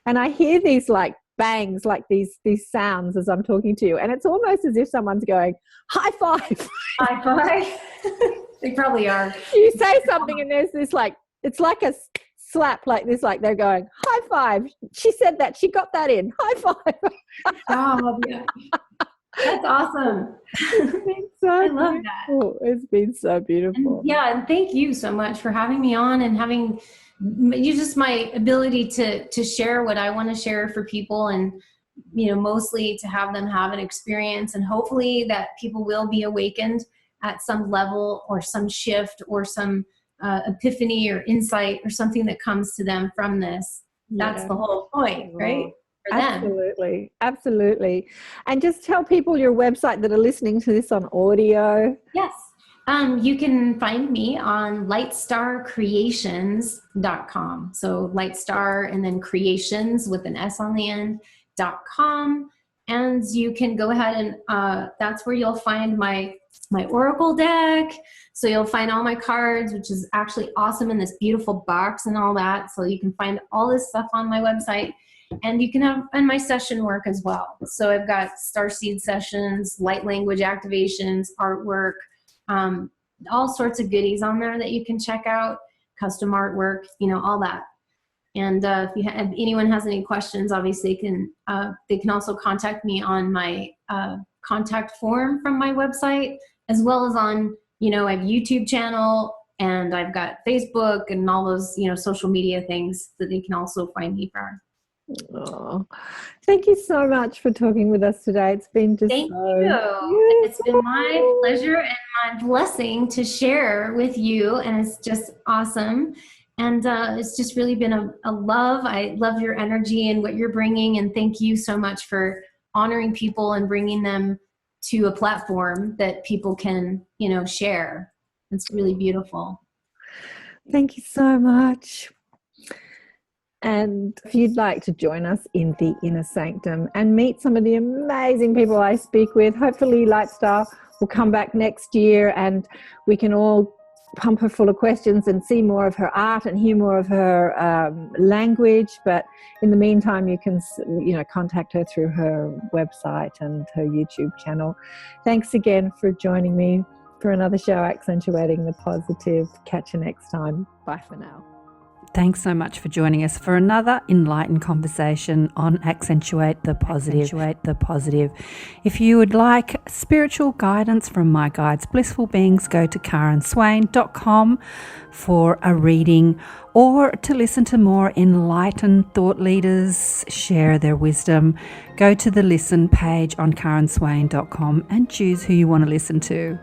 And I hear these like bangs, like these sounds as I'm talking to you. And it's almost as if someone's going, high five. High five. They probably are. You say something and there's this like, it's like a slap like this, like they're going, high five. She said that. She got that in. High five. Oh, yeah. That's awesome. It's been so I love beautiful. It's been so beautiful. And thank you so much for having me on and having you just my ability to share what I want to share for people, and mostly to have them have an experience, and hopefully that people will be awakened at some level or some shift or some epiphany or insight or something that comes to them from this. That's the whole point, right? For them. Absolutely. And just tell people your website that are listening to this on audio. Yes. You can find me on LightStarCreations.com. So LightStar and then creations with an S on the end, .com. And you can go ahead and that's where you'll find my Oracle deck. So you'll find all my cards, which is actually awesome in this beautiful box and all that. So you can find all this stuff on my website. And you can have and my session work as well. So I've got Starseed sessions, light language activations, artwork, all sorts of goodies on there that you can check out, custom artwork, all that. And if anyone has any questions, obviously they can also contact me on my contact form from my website, as well as on, I have a YouTube channel, and I've got Facebook and all those, social media things that they can also find me from. Oh, thank you so much for talking with us today. It's been just Thank you. It's been my pleasure and my blessing to share with you, and it's just awesome. And it's just really been a love. I love your energy and what you're bringing, and thank you so much for honoring people and bringing them to a platform that people can, share. It's really beautiful. Thank you so much. And if you'd like to join us in the inner sanctum and meet some of the amazing people I speak with, hopefully LightStar will come back next year and we can all pump her full of questions and see more of her art and hear more of her language. But in the meantime, you can contact her through her website and her YouTube channel. Thanks again for joining me for another show, Accentuating the Positive. Catch you next time. Bye for now. Thanks so much for joining us for another enlightened conversation on Accentuate the Positive. If you would like spiritual guidance from my guides, Blissful Beings, go to KarenSwain.com for a reading, or to listen to more enlightened thought leaders share their wisdom. Go to the listen page on KarenSwain.com and choose who you want to listen to.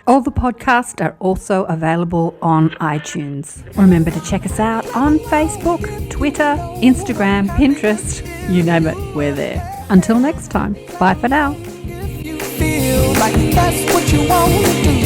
All the podcasts are also available on iTunes. Remember to check us out on Facebook, Twitter, Instagram, Pinterest, you name it, we're there. Until next time, bye for now. If you feel like that's what you want to do,